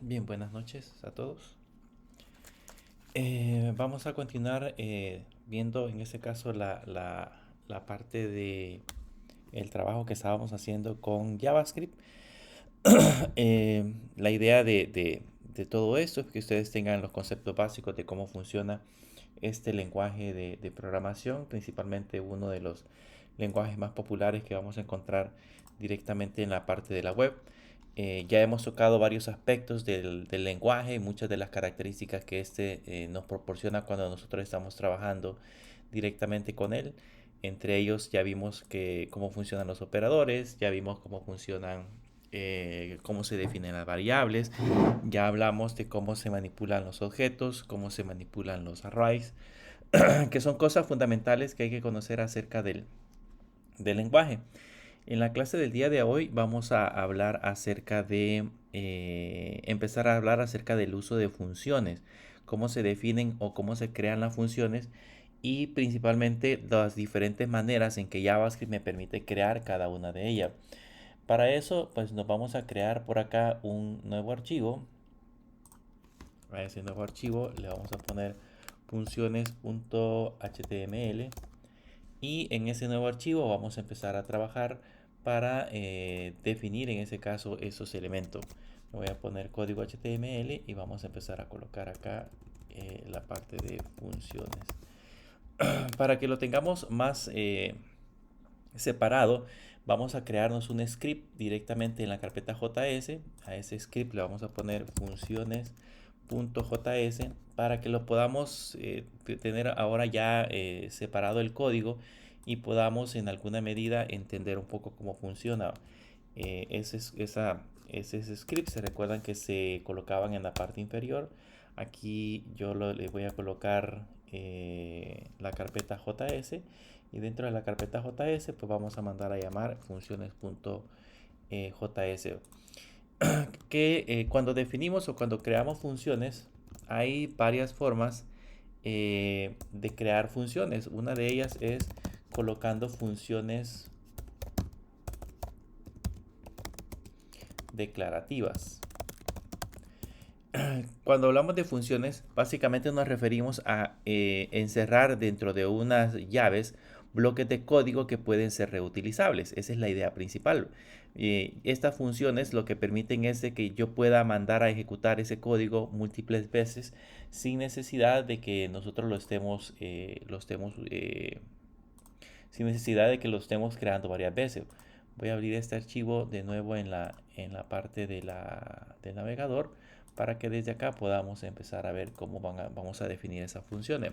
Bien, buenas noches a todos. Vamos a continuar viendo en este caso la parte de el trabajo que estábamos haciendo con JavaScript. La idea de todo esto es que ustedes tengan los conceptos básicos de cómo funciona este lenguaje de programación, principalmente uno de los lenguajes más populares que vamos a encontrar directamente en la parte de la web. Ya hemos tocado varios aspectos del lenguaje y muchas de las características que este nos proporciona cuando nosotros estamos trabajando directamente con él. Entre ellos ya vimos cómo funcionan los operadores, ya vimos cómo funcionan, cómo se definen las variables, ya hablamos de cómo se manipulan los objetos, cómo se manipulan los arrays, que son cosas fundamentales que hay que conocer acerca del lenguaje. En la clase del día de hoy vamos a hablar acerca de, empezar a hablar acerca del uso de funciones, cómo se definen o cómo se crean las funciones y principalmente las diferentes maneras en que JavaScript me permite crear cada una de ellas. Para eso, pues nos vamos a crear por acá un nuevo archivo. A ese nuevo archivo le vamos a poner funciones.html y en ese nuevo archivo vamos a empezar a trabajar para definir en ese caso esos elementos. Voy a poner código HTML y vamos a empezar a colocar acá la parte de funciones. Para que lo tengamos más separado, vamos a crearnos un script directamente en la carpeta JS. A ese script le vamos a poner funciones.js para que lo podamos tener ahora ya separado el código y podamos en alguna medida entender un poco cómo funciona. Ese script se recuerdan que se colocaban en la parte inferior. Aquí le voy a colocar la carpeta JS y dentro de la carpeta JS pues vamos a mandar a llamar funciones.js, que cuando definimos o cuando creamos funciones hay varias formas de crear funciones. Una de ellas es colocando funciones declarativas. Cuando hablamos de funciones, básicamente nos referimos a encerrar dentro de unas llaves bloques de código que pueden ser reutilizables. Esa es la idea principal. Estas funciones lo que permiten es de que yo pueda mandar a ejecutar ese código múltiples veces sin necesidad de que nosotros sin necesidad de que lo estemos creando varias veces. Voy a abrir este archivo de nuevo en la parte del navegador para que desde acá podamos empezar a ver cómo vamos a definir esas funciones.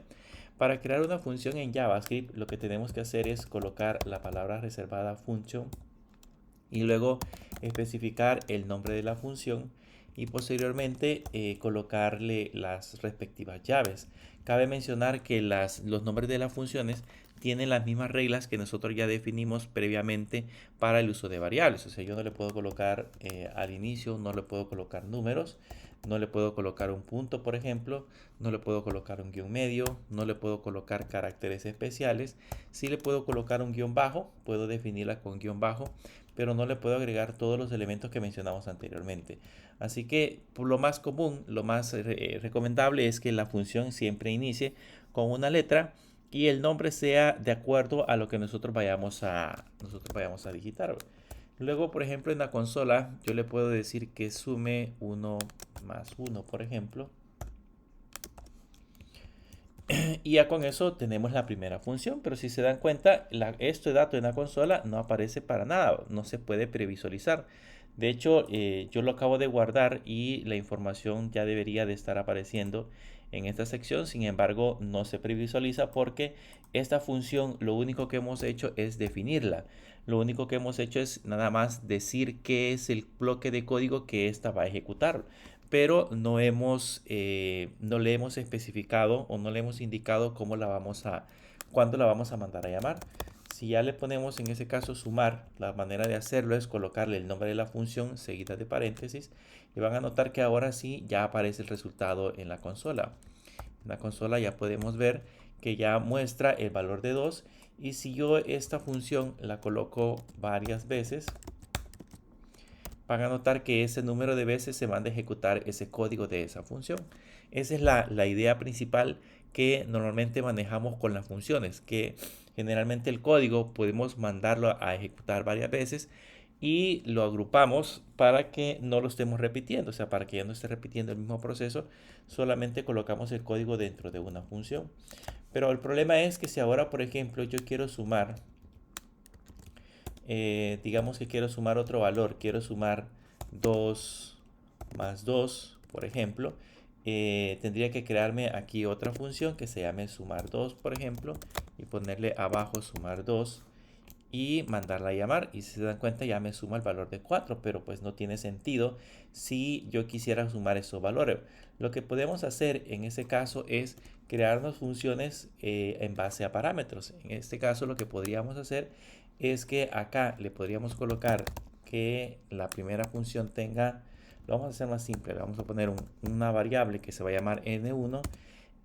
Para crear una función en JavaScript, lo que tenemos que hacer es colocar la palabra reservada function y luego especificar el nombre de la función y posteriormente colocarle las respectivas llaves. Cabe mencionar que los nombres de las funciones tienen las mismas reglas que nosotros ya definimos previamente para el uso de variables. O sea, yo no le puedo colocar al inicio, no le puedo colocar números, no le puedo colocar un punto, por ejemplo, no le puedo colocar un guión medio, no le puedo colocar caracteres especiales. Sí le puedo colocar un guión bajo, puedo definirla con guión bajo, pero no le puedo agregar todos los elementos que mencionamos anteriormente. Así que por lo más común, lo más recomendable es que la función siempre inicie con una letra y el nombre sea de acuerdo a lo que nosotros vayamos a digitar. Luego, por ejemplo, en la consola yo le puedo decir que sume 1 más 1, por ejemplo. Y ya con eso tenemos la primera función, pero si se dan cuenta, este dato en la consola no aparece para nada, no se puede previsualizar. De hecho, yo lo acabo de guardar y la información ya debería de estar apareciendo en esta sección. Sin embargo, no se previsualiza porque esta función lo único que hemos hecho es definirla. Lo único que hemos hecho es nada más decir qué es el bloque de código que ésta va a ejecutar, pero no le hemos especificado o no le hemos indicado cuándo la vamos a mandar a llamar. Si ya le ponemos en ese caso sumar, la manera de hacerlo es colocarle el nombre de la función seguida de paréntesis y van a notar que ahora sí ya aparece el resultado en la consola. En la consola ya podemos ver que ya muestra el valor de 2 y si yo esta función la coloco varias veces, van a notar que ese número de veces se manda a ejecutar ese código de esa función. Esa es la idea principal que normalmente manejamos con las funciones, que generalmente el código podemos mandarlo a ejecutar varias veces y lo agrupamos para que no lo estemos repitiendo, o sea, para que ya no esté repitiendo el mismo proceso, solamente colocamos el código dentro de una función. Pero el problema es que si ahora, por ejemplo, yo quiero sumar, digamos que quiero sumar otro valor, quiero sumar 2 más 2, por ejemplo, tendría que crearme aquí otra función que se llame sumar 2, por ejemplo, y ponerle abajo sumar 2 y mandarla a llamar, y si se dan cuenta ya me suma el valor de 4, pero pues no tiene sentido si yo quisiera sumar esos valores. Lo que podemos hacer en ese caso es crearnos funciones en base a parámetros. En este caso lo que podríamos hacer es que acá le podríamos colocar que la primera función tenga, lo vamos a hacer más simple, le vamos a poner una variable que se va a llamar n1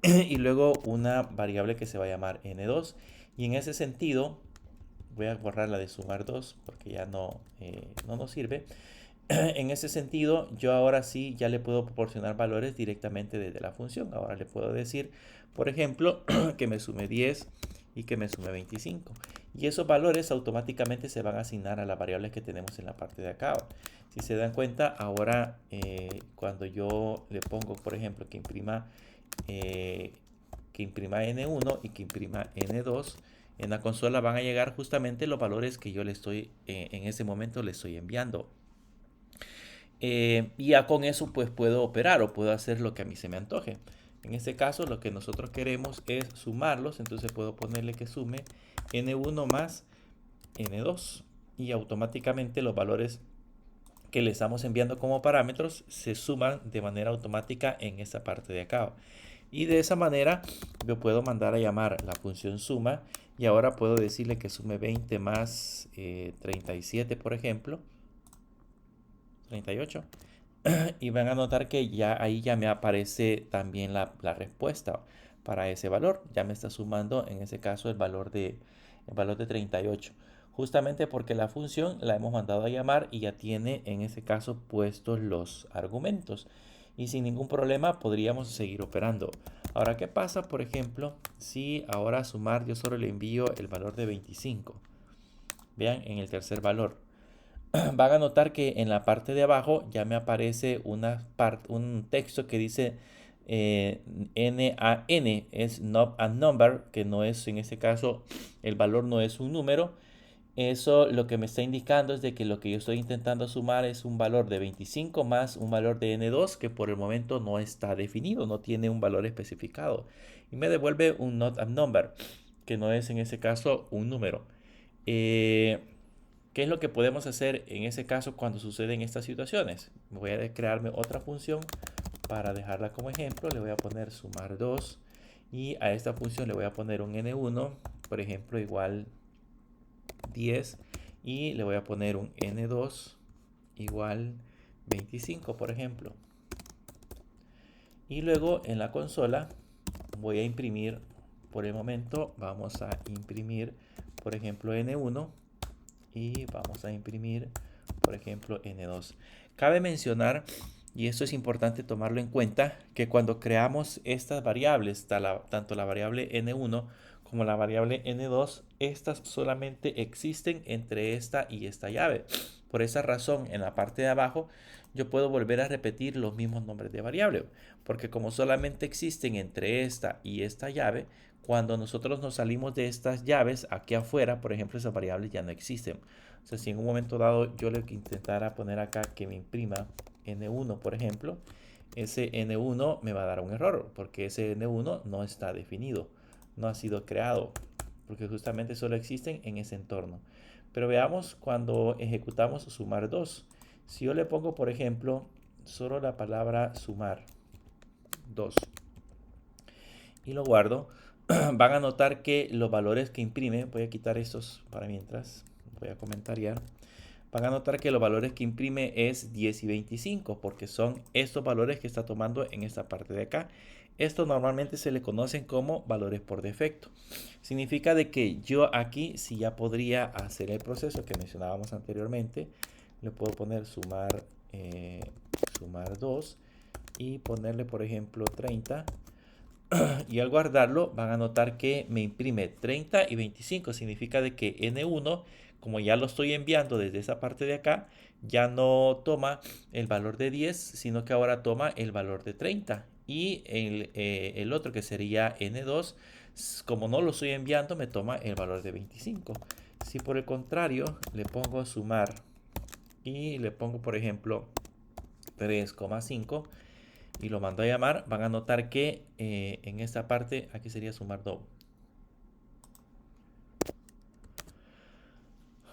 y luego una variable que se va a llamar n2, y en ese sentido voy a borrar la de sumar 2 porque ya no nos sirve. En ese sentido, yo ahora sí ya le puedo proporcionar valores directamente desde la función. Ahora le puedo decir, por ejemplo, que me sume 10 y que me sume 25. Y esos valores automáticamente se van a asignar a las variables que tenemos en la parte de acá. Si se dan cuenta, ahora cuando yo le pongo, por ejemplo, que imprima n1 y que imprima n2, en la consola van a llegar justamente los valores que yo le estoy en ese momento le estoy enviando. Y ya con eso pues puedo operar o puedo hacer lo que a mí se me antoje. En este caso lo que nosotros queremos es sumarlos, entonces puedo ponerle que sume n1 más n2 y automáticamente los valores que le estamos enviando como parámetros se suman de manera automática en esta parte de acá. Y de esa manera yo puedo mandar a llamar la función suma y ahora puedo decirle que sume 20 más 37, por ejemplo, 38. Y van a notar que ya ahí ya me aparece también la respuesta para ese valor. Ya me está sumando en ese caso el valor de 38. Justamente porque la función la hemos mandado a llamar y ya tiene en ese caso puestos los argumentos. Y sin ningún problema podríamos seguir operando. Ahora, ¿qué pasa, por ejemplo, si ahora a sumar yo solo le envío el valor de 25? Vean en el tercer valor. Van a notar que en la parte de abajo ya me aparece un texto que dice NaN, es not a number, que no es, en este caso, el valor no es un número. Eso lo que me está indicando es de que lo que yo estoy intentando sumar es un valor de 25 más un valor de n2 que por el momento no está definido, no tiene un valor especificado. Y me devuelve un not a number, que no es en ese caso un número. ¿Qué es lo que podemos hacer en ese caso cuando suceden estas situaciones? Voy a crearme otra función para dejarla como ejemplo. Le voy a poner sumar 2 y a esta función le voy a poner un n1, por ejemplo, igual 10, y le voy a poner un n2 igual 25, por ejemplo. Y luego en la consola voy a imprimir, por el momento vamos a imprimir, por ejemplo, n1 y vamos a imprimir, por ejemplo, n2. Cabe mencionar, y esto es importante tomarlo en cuenta, que cuando creamos estas variables, tanto la variable n1 como la variable n2, estas solamente existen entre esta y esta llave. Por esa razón, en la parte de abajo, yo puedo volver a repetir los mismos nombres de variable, porque como solamente existen entre esta y esta llave, cuando nosotros nos salimos de estas llaves, aquí afuera, por ejemplo, esas variables ya no existen. O sea, si en un momento dado yo le intentara poner acá que me imprima n1, por ejemplo, ese n1 me va a dar un error, porque ese n1 no está definido, no ha sido creado, porque justamente solo existen en ese entorno. Pero veamos cuando ejecutamos sumar 2. Si yo le pongo, por ejemplo, solo la palabra sumar 2 y lo guardo, van a notar que los valores que imprime, voy a quitar estos para mientras, voy a comentar ya, van a notar que los valores que imprime es 10 y 25, porque son estos valores que está tomando en esta parte de acá. Esto normalmente se le conocen como valores por defecto. Significa de que yo aquí sí ya podría hacer el proceso que mencionábamos anteriormente, Le puedo poner sumar 2 y ponerle, por ejemplo, 30. Y al guardarlo van a notar que me imprime 30 y 25. Significa de que N1, como ya lo estoy enviando desde esa parte de acá, ya no toma el valor de 10, sino que ahora toma el valor de 30. Y el otro, que sería N2, como no lo estoy enviando, me toma el valor de 25. Si por el contrario le pongo sumar y le pongo, por ejemplo, 3,5 y lo mando a llamar, van a notar que en esta parte, aquí sería sumar 2.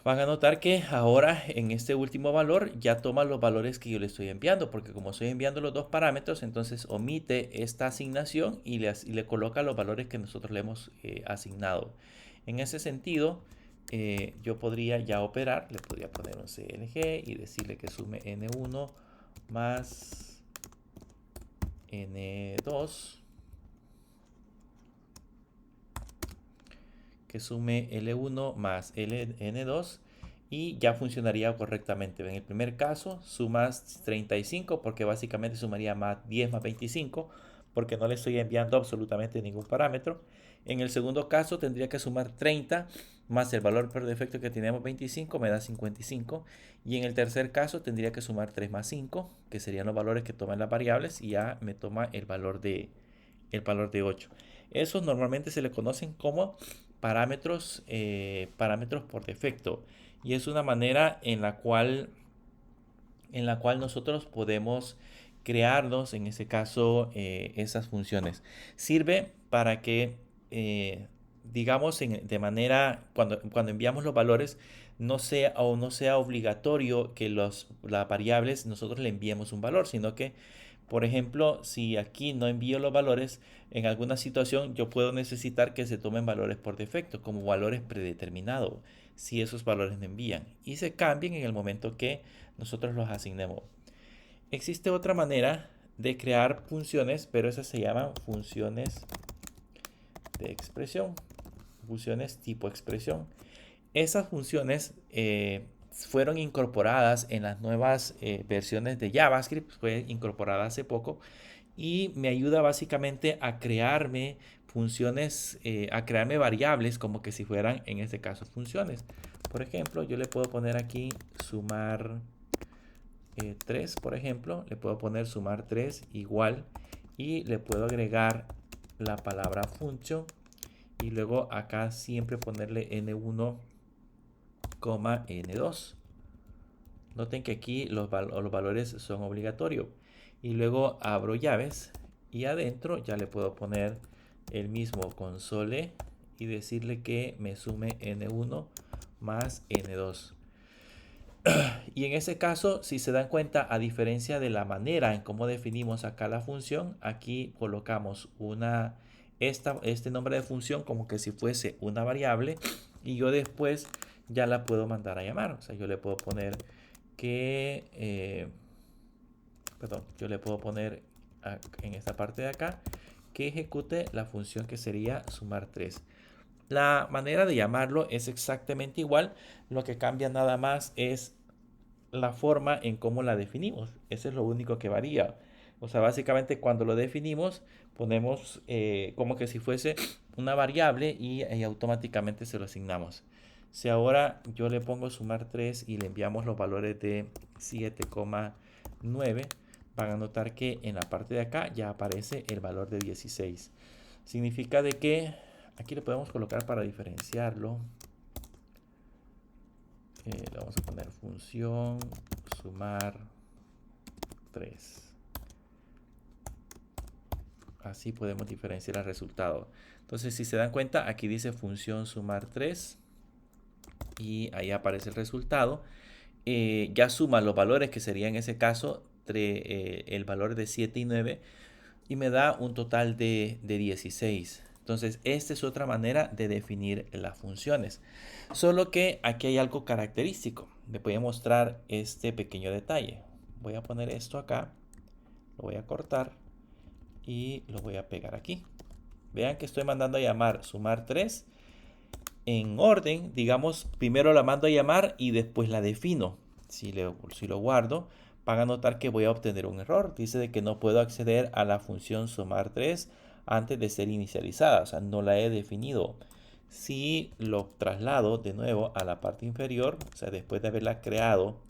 Van a notar que ahora en este último valor ya toma los valores que yo le estoy enviando, porque como estoy enviando los dos parámetros, entonces omite esta asignación y le coloca los valores que nosotros le hemos asignado. En ese sentido, yo podría ya operar, le podría poner un CLG y decirle que sume N1 más N2, que sume L1 más N2 y ya funcionaría correctamente. En el primer caso sumas 35 porque básicamente sumaría más 10 más 25 porque no le estoy enviando absolutamente ningún parámetro. En el segundo caso tendría que sumar 30 más el valor por defecto que tenemos 25, me da 55. Y en el tercer caso tendría que sumar 3 más 5, que serían los valores que toman las variables, y ya me toma el valor de 8. Esos normalmente se le conocen como parámetros por defecto. Y es una manera en la cual nosotros podemos crearnos, en este caso, esas funciones. Sirve para que, digamos, de manera, cuando enviamos los valores, no sea obligatorio que las variables nosotros le enviemos un valor, sino que, por ejemplo, si aquí no envío los valores, en alguna situación yo puedo necesitar que se tomen valores por defecto, como valores predeterminados, si esos valores no envían, y se cambien en el momento que nosotros los asignemos. Existe otra manera de crear funciones, pero esas se llaman funciones de expresión, funciones tipo expresión. Esas funciones fueron incorporadas en las nuevas versiones de JavaScript, fue incorporada hace poco, y me ayuda básicamente a crearme funciones, a crearme variables como que si fueran, en este caso, funciones. Por ejemplo, yo le puedo poner aquí sumar 3, por ejemplo, le puedo poner sumar 3 igual, y le puedo agregar la palabra function, y luego acá siempre ponerle n1, n2. Noten que aquí los valores son obligatorios. Y luego abro llaves y adentro ya le puedo poner el mismo console y decirle que me sume n1 más n2. Y en ese caso, si se dan cuenta, a diferencia de la manera en cómo definimos acá la función, aquí colocamos este nombre de función como que si fuese una variable, y yo después ya la puedo mandar a llamar. O sea, yo le puedo poner yo le puedo poner en esta parte de acá que ejecute la función que sería sumar 3. La manera de llamarlo es exactamente igual, lo que cambia nada más es la forma en cómo la definimos. Eso es lo único que varía. O sea, básicamente cuando lo definimos, ponemos como que si fuese una variable y automáticamente se lo asignamos. Si ahora yo le pongo sumar 3 y le enviamos los valores de 7,9, van a notar que en la parte de acá ya aparece el valor de 16. Significa de que aquí le podemos colocar para diferenciarlo. Le vamos a poner función sumar 3. Así podemos diferenciar el resultado. Entonces, si se dan cuenta, aquí dice función sumar 3 y ahí aparece el resultado. Ya suma los valores, que sería en ese caso el valor de 7 y 9, y me da un total de 16. Entonces, esta es otra manera de definir las funciones. Solo que aquí hay algo característico. Les voy a mostrar este pequeño detalle. Voy a poner esto acá, lo voy a cortar y lo voy a pegar aquí. Vean que estoy mandando a llamar sumar 3 en orden, digamos, primero la mando a llamar y después la defino. si lo guardo, van a notar que voy a obtener un error. Dice de que no puedo acceder a la función sumar 3 antes de ser inicializada, o sea, no la he definido. Si lo traslado de nuevo a la parte inferior, o sea, después de haberla creado,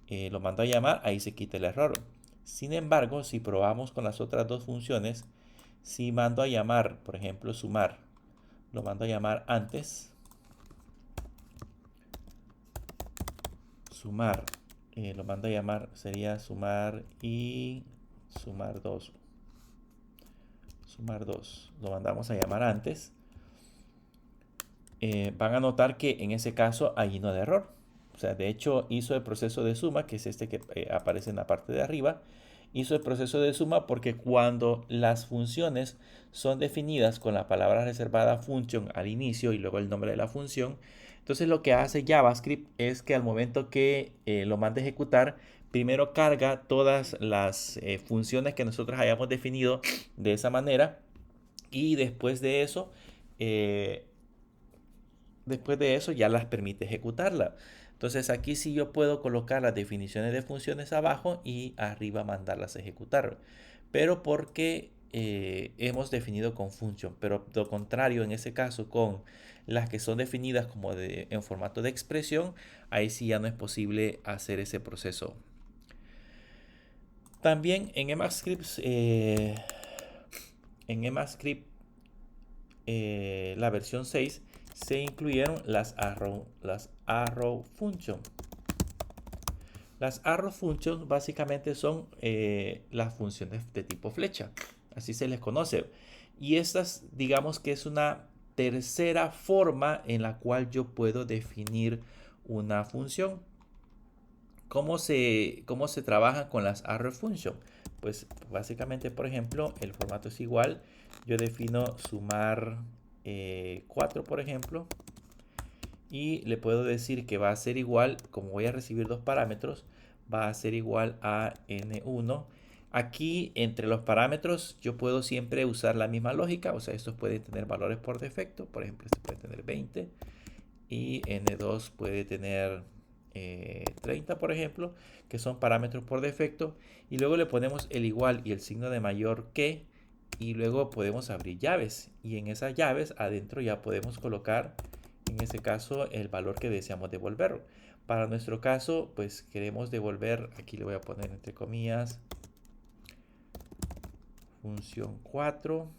lo mando a llamar, ahí se quita el error. Sin embargo, si probamos con las otras dos funciones, si mando a llamar, por ejemplo, sumar, lo mando a llamar antes, sumar, lo mando a llamar, sería sumar y sumar 2. Sumar 2, lo mandamos a llamar antes. Van a notar que en ese caso hay no de error. O sea, de hecho hizo el proceso de suma, que es este que aparece en la parte de arriba. Hizo el proceso de suma porque cuando las funciones son definidas con la palabra reservada function al inicio y luego el nombre de la función, entonces lo que hace JavaScript es que al momento que lo mande a ejecutar, primero carga todas las funciones que nosotros hayamos definido de esa manera y después de eso ya las permite ejecutarla. Entonces aquí sí yo puedo colocar las definiciones de funciones abajo y arriba mandarlas a ejecutar. Pero porque hemos definido con function. Pero lo contrario en ese caso con las que son definidas como en formato de expresión, ahí sí ya no es posible hacer ese proceso. También en EMAScript, la versión 6, se incluyeron las arrow function. Las arrow functions básicamente son las funciones de tipo flecha, así se les conoce. Y estas, digamos que es una tercera forma en la cual yo puedo definir una función. ¿Cómo se trabaja con las arrow function? Pues básicamente, por ejemplo, el formato es igual. Yo defino sumar 4, por ejemplo, y le puedo decir que va a ser igual, como voy a recibir dos parámetros, va a ser igual a n1. Aquí entre los parámetros yo puedo siempre usar la misma lógica, o sea, estos pueden tener valores por defecto, por ejemplo, este puede tener 20 y n2 puede tener 30, por ejemplo, que son parámetros por defecto, y luego le ponemos el igual y el signo de mayor que, y luego podemos abrir llaves, y en esas llaves adentro ya podemos colocar en ese caso el valor que deseamos devolver. Para nuestro caso, pues queremos devolver, aquí le voy a poner entre comillas, función 4.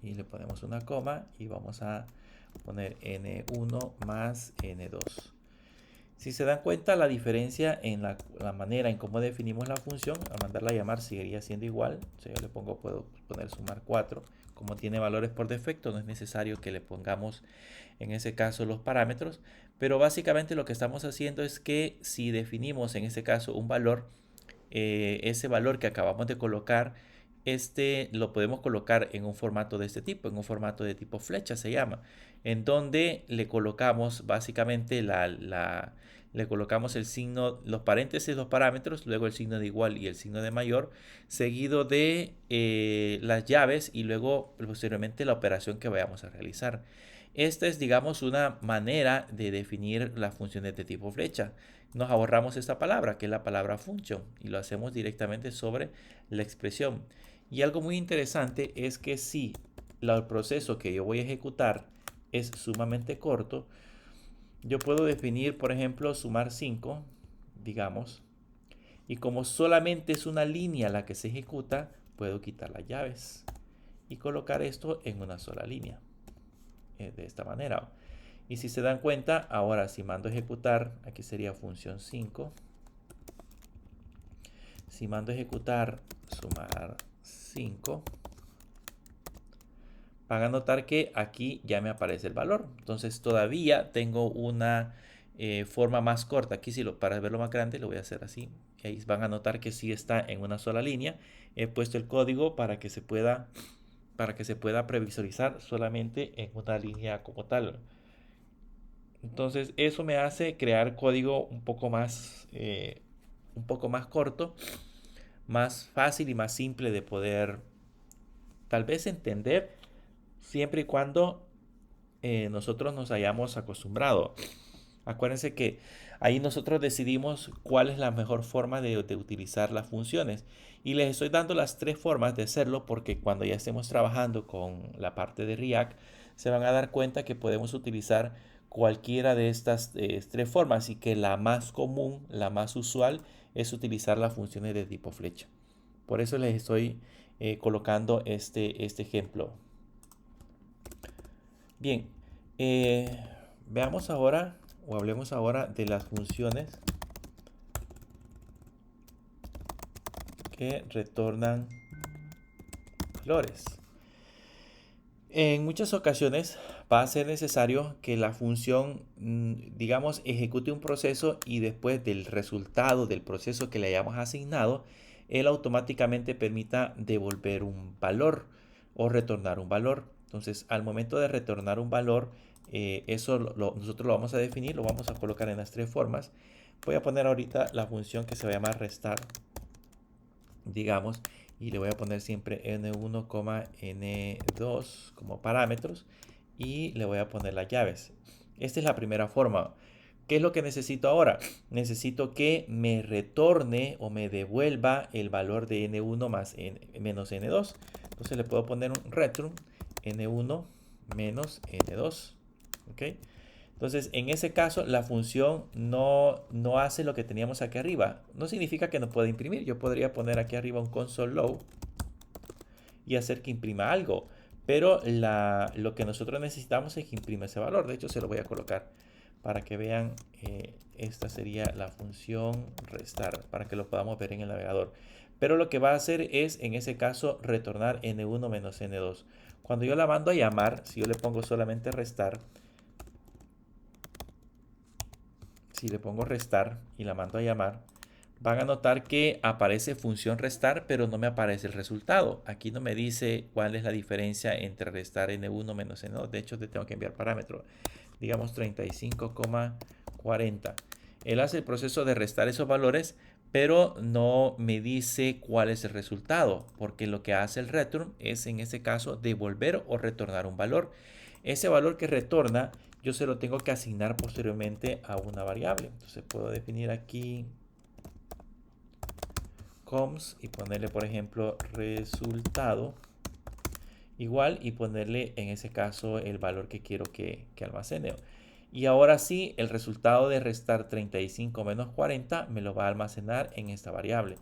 Y le ponemos una coma y vamos a poner n1 más n2. Si se dan cuenta, la diferencia en la manera en cómo definimos la función, al mandarla a llamar seguiría siendo igual. O sea, yo le pongo, puedo poner sumar 4. Como tiene valores por defecto, no es necesario que le pongamos en ese caso los parámetros. Pero básicamente lo que estamos haciendo es que si definimos en ese caso un valor, ese valor que acabamos de colocar, lo podemos colocar en un formato de este tipo, en un formato de tipo flecha se llama, en donde le colocamos básicamente le colocamos el signo, los paréntesis, los parámetros, luego el signo de igual y el signo de mayor, seguido de las llaves y luego posteriormente la operación que vayamos a realizar. Esta es, digamos, una manera de definir las funciones de tipo flecha. Nos ahorramos esta palabra, que es la palabra function, y lo hacemos directamente sobre la expresión. Y algo muy interesante es que si el proceso que yo voy a ejecutar es sumamente corto, yo puedo definir, por ejemplo, sumar 5, digamos, y como solamente es una línea la que se ejecuta, puedo quitar las llaves y colocar esto en una sola línea, de esta manera. Y si se dan cuenta, ahora si mando a ejecutar, aquí sería función 5. Si mando a ejecutar sumar 5, van a notar que aquí ya me aparece el valor. Entonces todavía tengo una forma más corta. Aquí para verlo más grande lo voy a hacer así. Y ahí van a notar que sí está en una sola línea. He puesto el código para que se pueda previsualizar solamente en una línea como tal. Entonces eso me hace crear código un poco más corto, más fácil y más simple de poder tal vez entender, siempre y cuando nosotros nos hayamos acostumbrado. Acuérdense que ahí nosotros decidimos cuál es la mejor forma de utilizar las funciones. Y les estoy dando las tres formas de hacerlo porque cuando ya estemos trabajando con la parte de React, se van a dar cuenta que podemos utilizar cualquiera de estas tres formas y que la más común, la más usual, es utilizar las funciones de tipo flecha. Por eso les estoy colocando este ejemplo. Bien, veamos ahora o hablemos ahora de las funciones que retornan valores. En muchas ocasiones va a ser necesario que la función, digamos, ejecute un proceso y después del resultado del proceso que le hayamos asignado, él automáticamente permita devolver un valor o retornar un valor. Entonces, al momento de retornar un valor, nosotros lo vamos a definir, lo vamos a colocar en las tres formas. Voy a poner ahorita la función que se va a llamar restar, digamos, y le voy a poner siempre n1, n2 como parámetros y le voy a poner las llaves. Esta es la primera forma. ¿Qué es lo que necesito ahora? Necesito que me retorne o me devuelva el valor de n1 más menos n2. Entonces le puedo poner un return n1 menos n2. ¿Ok? Entonces, en ese caso, la función no hace lo que teníamos aquí arriba. No significa que no pueda imprimir. Yo podría poner aquí arriba un console log y hacer que imprima algo. Pero lo que nosotros necesitamos es que imprima ese valor. De hecho, se lo voy a colocar para que vean. Esta sería la función restar, para que lo podamos ver en el navegador. Pero lo que va a hacer es, en ese caso, retornar n1 menos n2. Cuando yo la mando a llamar, si yo le pongo solamente restar, si le pongo restar y la mando a llamar, van a notar que aparece función restar, pero no me aparece el resultado. Aquí no me dice cuál es la diferencia entre restar n1 menos n2. De hecho, te tengo que enviar parámetro. Digamos 35,40. Él hace el proceso de restar esos valores, pero no me dice cuál es el resultado, porque lo que hace el return es, en este caso, devolver o retornar un valor. Ese valor que retorna, yo se lo tengo que asignar posteriormente a una variable. Entonces puedo definir aquí coms y ponerle, por ejemplo, resultado igual y ponerle en ese caso el valor que quiero que almacene. Y ahora sí, el resultado de restar 35 menos 40 me lo va a almacenar en esta variable.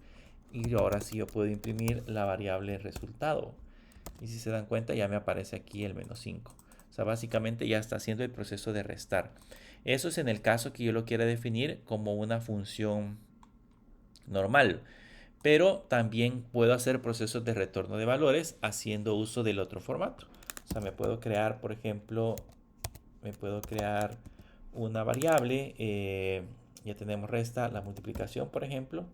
Y ahora sí yo puedo imprimir la variable resultado. Y si se dan cuenta, ya me aparece aquí el menos 5. O sea, básicamente ya está haciendo el proceso de restar. Eso es en el caso que yo lo quiera definir como una función normal. Pero también puedo hacer procesos de retorno de valores haciendo uso del otro formato. O sea, me puedo crear, por ejemplo, me puedo crear una variable. Ya tenemos resta la multiplicación, por ejemplo,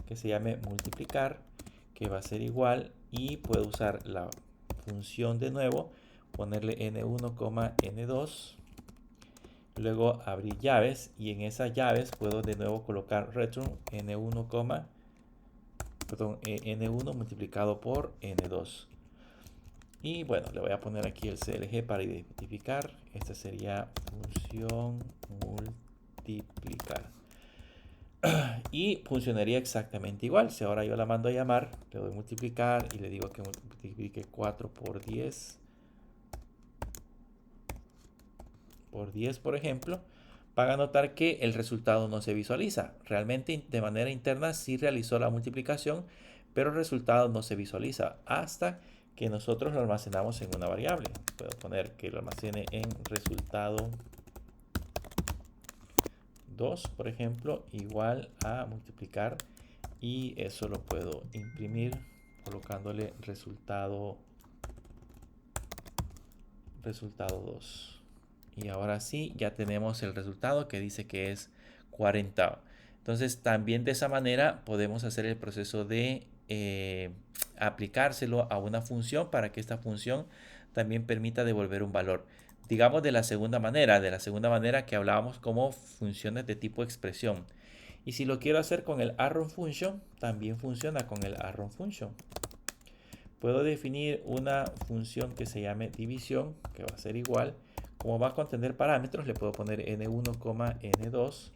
que se llame multiplicar, que va a ser igual. Y puedo usar la función de nuevo, ponerle n1, n2. Luego abrir llaves y en esas llaves puedo de nuevo colocar return n1, n1 multiplicado por n2. Y bueno, le voy a poner aquí el CLG para identificar. Esta sería función multiplicar. Y funcionaría exactamente igual. Si ahora yo la mando a llamar, le doy multiplicar y le digo que multiplique 4 por 10. Por 10, por ejemplo, van a notar que el resultado no se visualiza. Realmente de manera interna sí realizó la multiplicación, pero el resultado no se visualiza hasta que nosotros lo almacenamos en una variable. Puedo poner que lo almacene en resultado 2, por ejemplo, igual a multiplicar, y eso lo puedo imprimir colocándole resultado 2. Y ahora sí, ya tenemos el resultado que dice que es 40. Entonces, también de esa manera podemos hacer el proceso de aplicárselo a una función para que esta función también permita devolver un valor. Digamos de la segunda manera que hablábamos como funciones de tipo expresión. Y si lo quiero hacer con el arrow function, también funciona con el arrow function. Puedo definir una función que se llame división, que va a ser igual Como va a contener parámetros, le puedo poner n1, n2.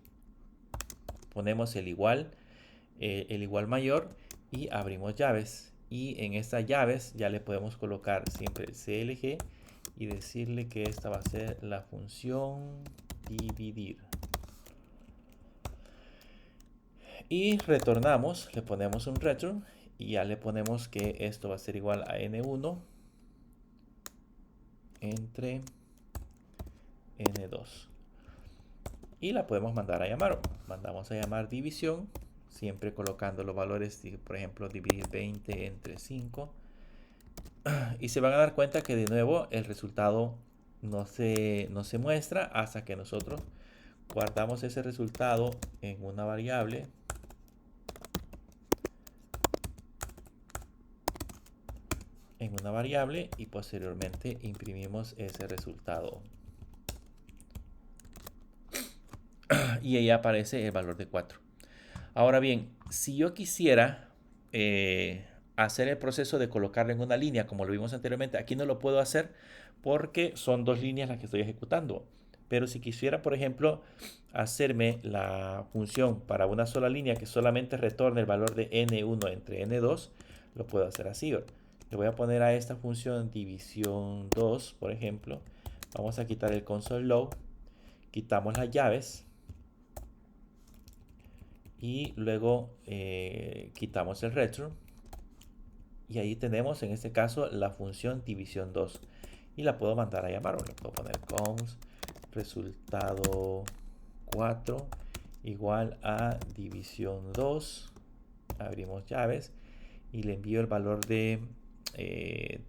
Ponemos el igual mayor y abrimos llaves. Y en estas llaves ya le podemos colocar siempre CLG y decirle que esta va a ser la función dividir. Y retornamos, le ponemos un return y ya le ponemos que esto va a ser igual a n1 entre n2. Y la podemos mandar a llamar. Mandamos a llamar división, siempre colocando los valores, por ejemplo, dividir 20 entre 5. Y se van a dar cuenta que de nuevo el resultado no se muestra hasta que nosotros guardamos ese resultado en una variable. Y posteriormente imprimimos ese resultado. Y ahí aparece el valor de 4. Ahora bien, si yo quisiera hacer el proceso de colocarlo en una línea, como lo vimos anteriormente, aquí no lo puedo hacer porque son dos líneas las que estoy ejecutando. Pero si quisiera, por ejemplo, hacerme la función para una sola línea que solamente retorne el valor de n1 entre n2, lo puedo hacer así. Le voy a poner a esta función división 2, por ejemplo. Vamos a quitar el console log, quitamos las llaves y luego quitamos el return. Y ahí tenemos en este caso la función división 2 y la puedo mandar a llamar, o le puedo poner const resultado 4 igual a división 2, abrimos llaves y le envío el valor de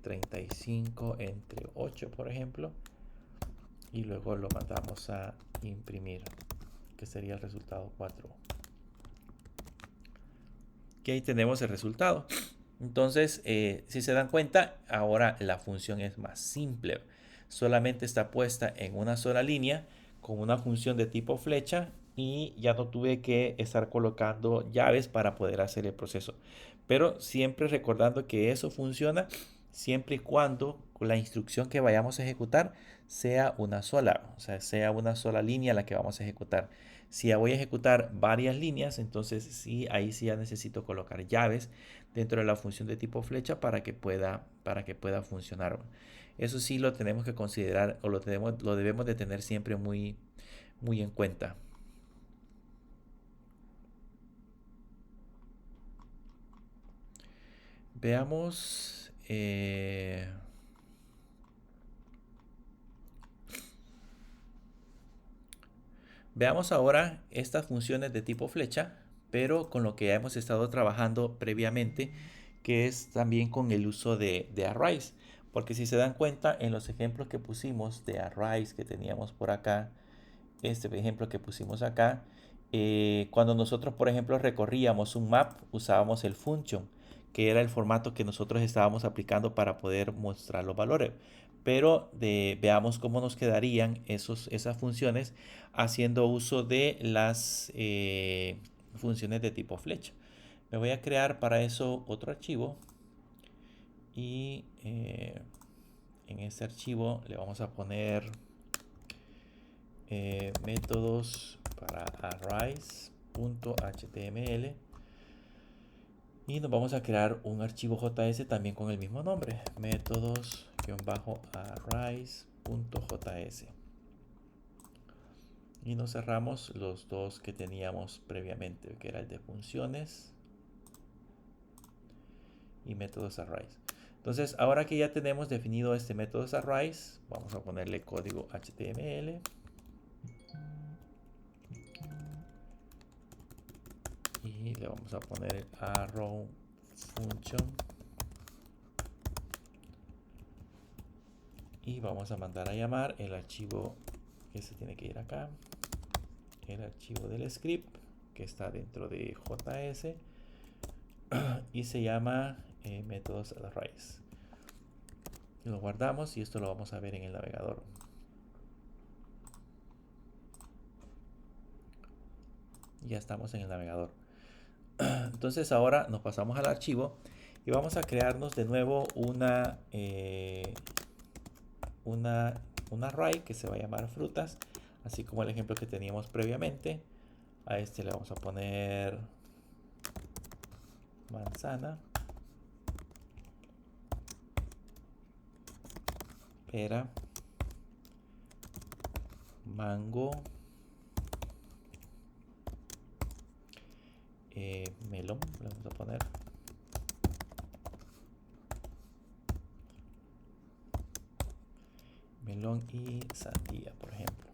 35 entre 8, por ejemplo, y luego lo mandamos a imprimir, que sería el resultado 4. Que ahí tenemos el resultado. Entonces, si se dan cuenta, ahora la función es más simple. Solamente está puesta en una sola línea con una función de tipo flecha y ya no tuve que estar colocando llaves para poder hacer el proceso. Pero siempre recordando que eso funciona siempre y cuando la instrucción que vayamos a ejecutar sea una sola, o sea, sea una sola línea la que vamos a ejecutar. Si ya voy a ejecutar varias líneas, entonces sí, ahí sí ya necesito colocar llaves dentro de la función de tipo flecha para que pueda funcionar. Eso sí lo tenemos que considerar o lo debemos de tener siempre muy en cuenta. Veamos. Veamos ahora estas funciones de tipo flecha, pero con lo que ya hemos estado trabajando previamente, que es también con el uso de arrays. Porque si se dan cuenta, en los ejemplos que pusimos de arrays que teníamos por acá, este ejemplo que pusimos acá, cuando nosotros, por ejemplo, recorríamos un map, usábamos el function, que era el formato que nosotros estábamos aplicando para poder mostrar los valores. Pero veamos cómo nos quedarían esas funciones haciendo uso de las funciones de tipo flecha. Me voy a crear para eso otro archivo y en este archivo le vamos a poner métodos para arrays.html y nos vamos a crear un archivo JS también con el mismo nombre, métodos-arrays.js, y nos cerramos los dos que teníamos previamente, que era el de funciones y métodos arrays. Entonces, ahora que ya tenemos definido este métodos arrays, vamos a ponerle código HTML y le vamos a poner el arrow function y vamos a mandar a llamar el archivo que se tiene que ir acá, el archivo del script que está dentro de JS y se llama métodos arrays. Lo guardamos y esto lo vamos a ver en el navegador. Ya estamos en el navegador. Entonces ahora nos pasamos al archivo y vamos a crearnos de nuevo una un array que se va a llamar frutas, así como el ejemplo que teníamos previamente. A este le vamos a poner manzana, pera, mango, melón, le vamos a poner. Melón y sandía, por ejemplo.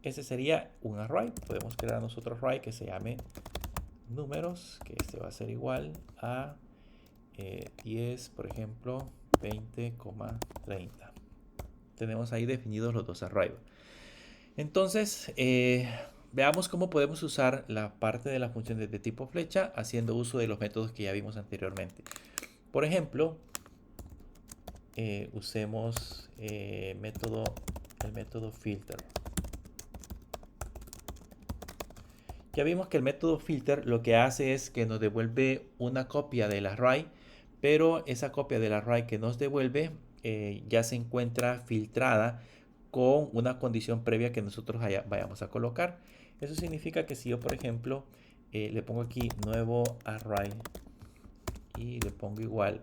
Ese sería un array. Podemos crear nosotros array que se llame números, que este va a ser igual a 10, por ejemplo, 20,30. Tenemos ahí definidos los dos arrays. Entonces, veamos cómo podemos usar la parte de la función de tipo flecha haciendo uso de los métodos que ya vimos anteriormente. Por ejemplo, usemos el método filter. Ya vimos que el método filter lo que hace es que nos devuelve una copia del array, pero esa copia del array que nos devuelve ya se encuentra filtrada con una condición previa que nosotros vayamos a colocar. Eso significa que si yo, por ejemplo, le pongo aquí nuevo array y le pongo igual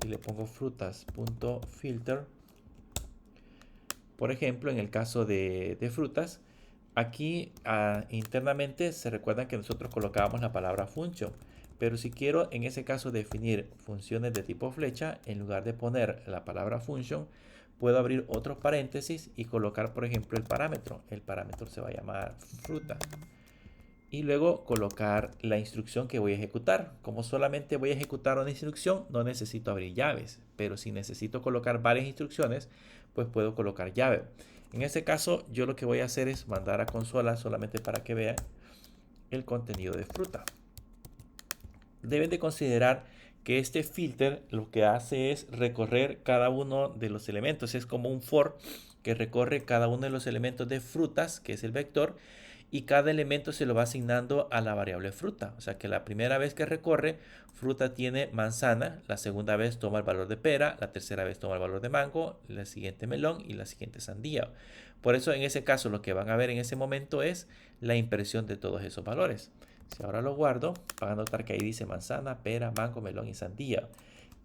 y le pongo frutas.filter, por ejemplo, en el caso de frutas, aquí internamente se recuerdan que nosotros colocábamos la palabra function, pero si quiero en ese caso definir funciones de tipo flecha, en lugar de poner la palabra function, puedo abrir otros paréntesis y colocar, por ejemplo, el parámetro. El parámetro se va a llamar fruta. Y luego colocar la instrucción que voy a ejecutar. Como solamente voy a ejecutar una instrucción, no necesito abrir llaves. Pero si necesito colocar varias instrucciones, pues puedo colocar llave. En este caso, yo lo que voy a hacer es mandar a consola solamente para que vean el contenido de fruta. Deben de considerar que este filter lo que hace es recorrer cada uno de los elementos. Es como un for que recorre cada uno de los elementos de frutas, que es el vector, y cada elemento se lo va asignando a la variable fruta. O sea que la primera vez que recorre, fruta tiene manzana, la segunda vez toma el valor de pera, la tercera vez toma el valor de mango, la siguiente melón y la siguiente sandía. Por eso en ese caso lo que van a ver en ese momento es la impresión de todos esos valores. Si ahora lo guardo, van a notar que ahí dice manzana, pera, mango, melón y sandía.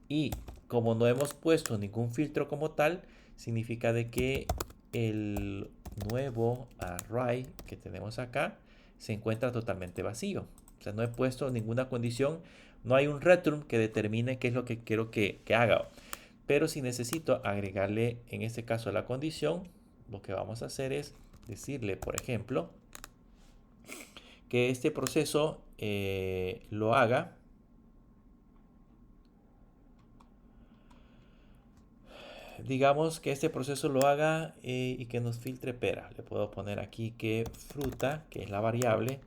Y como no hemos puesto ningún filtro como tal, significa de que el nuevo array que tenemos acá se encuentra totalmente vacío. O sea, no he puesto ninguna condición, no hay un return que determine qué es lo que quiero que haga. Pero si necesito agregarle en este caso la condición, lo que vamos a hacer es decirle, por ejemplo, que este proceso lo haga digamos que este proceso lo haga y que nos filtre pera. Le puedo poner aquí que fruta, que es la variable,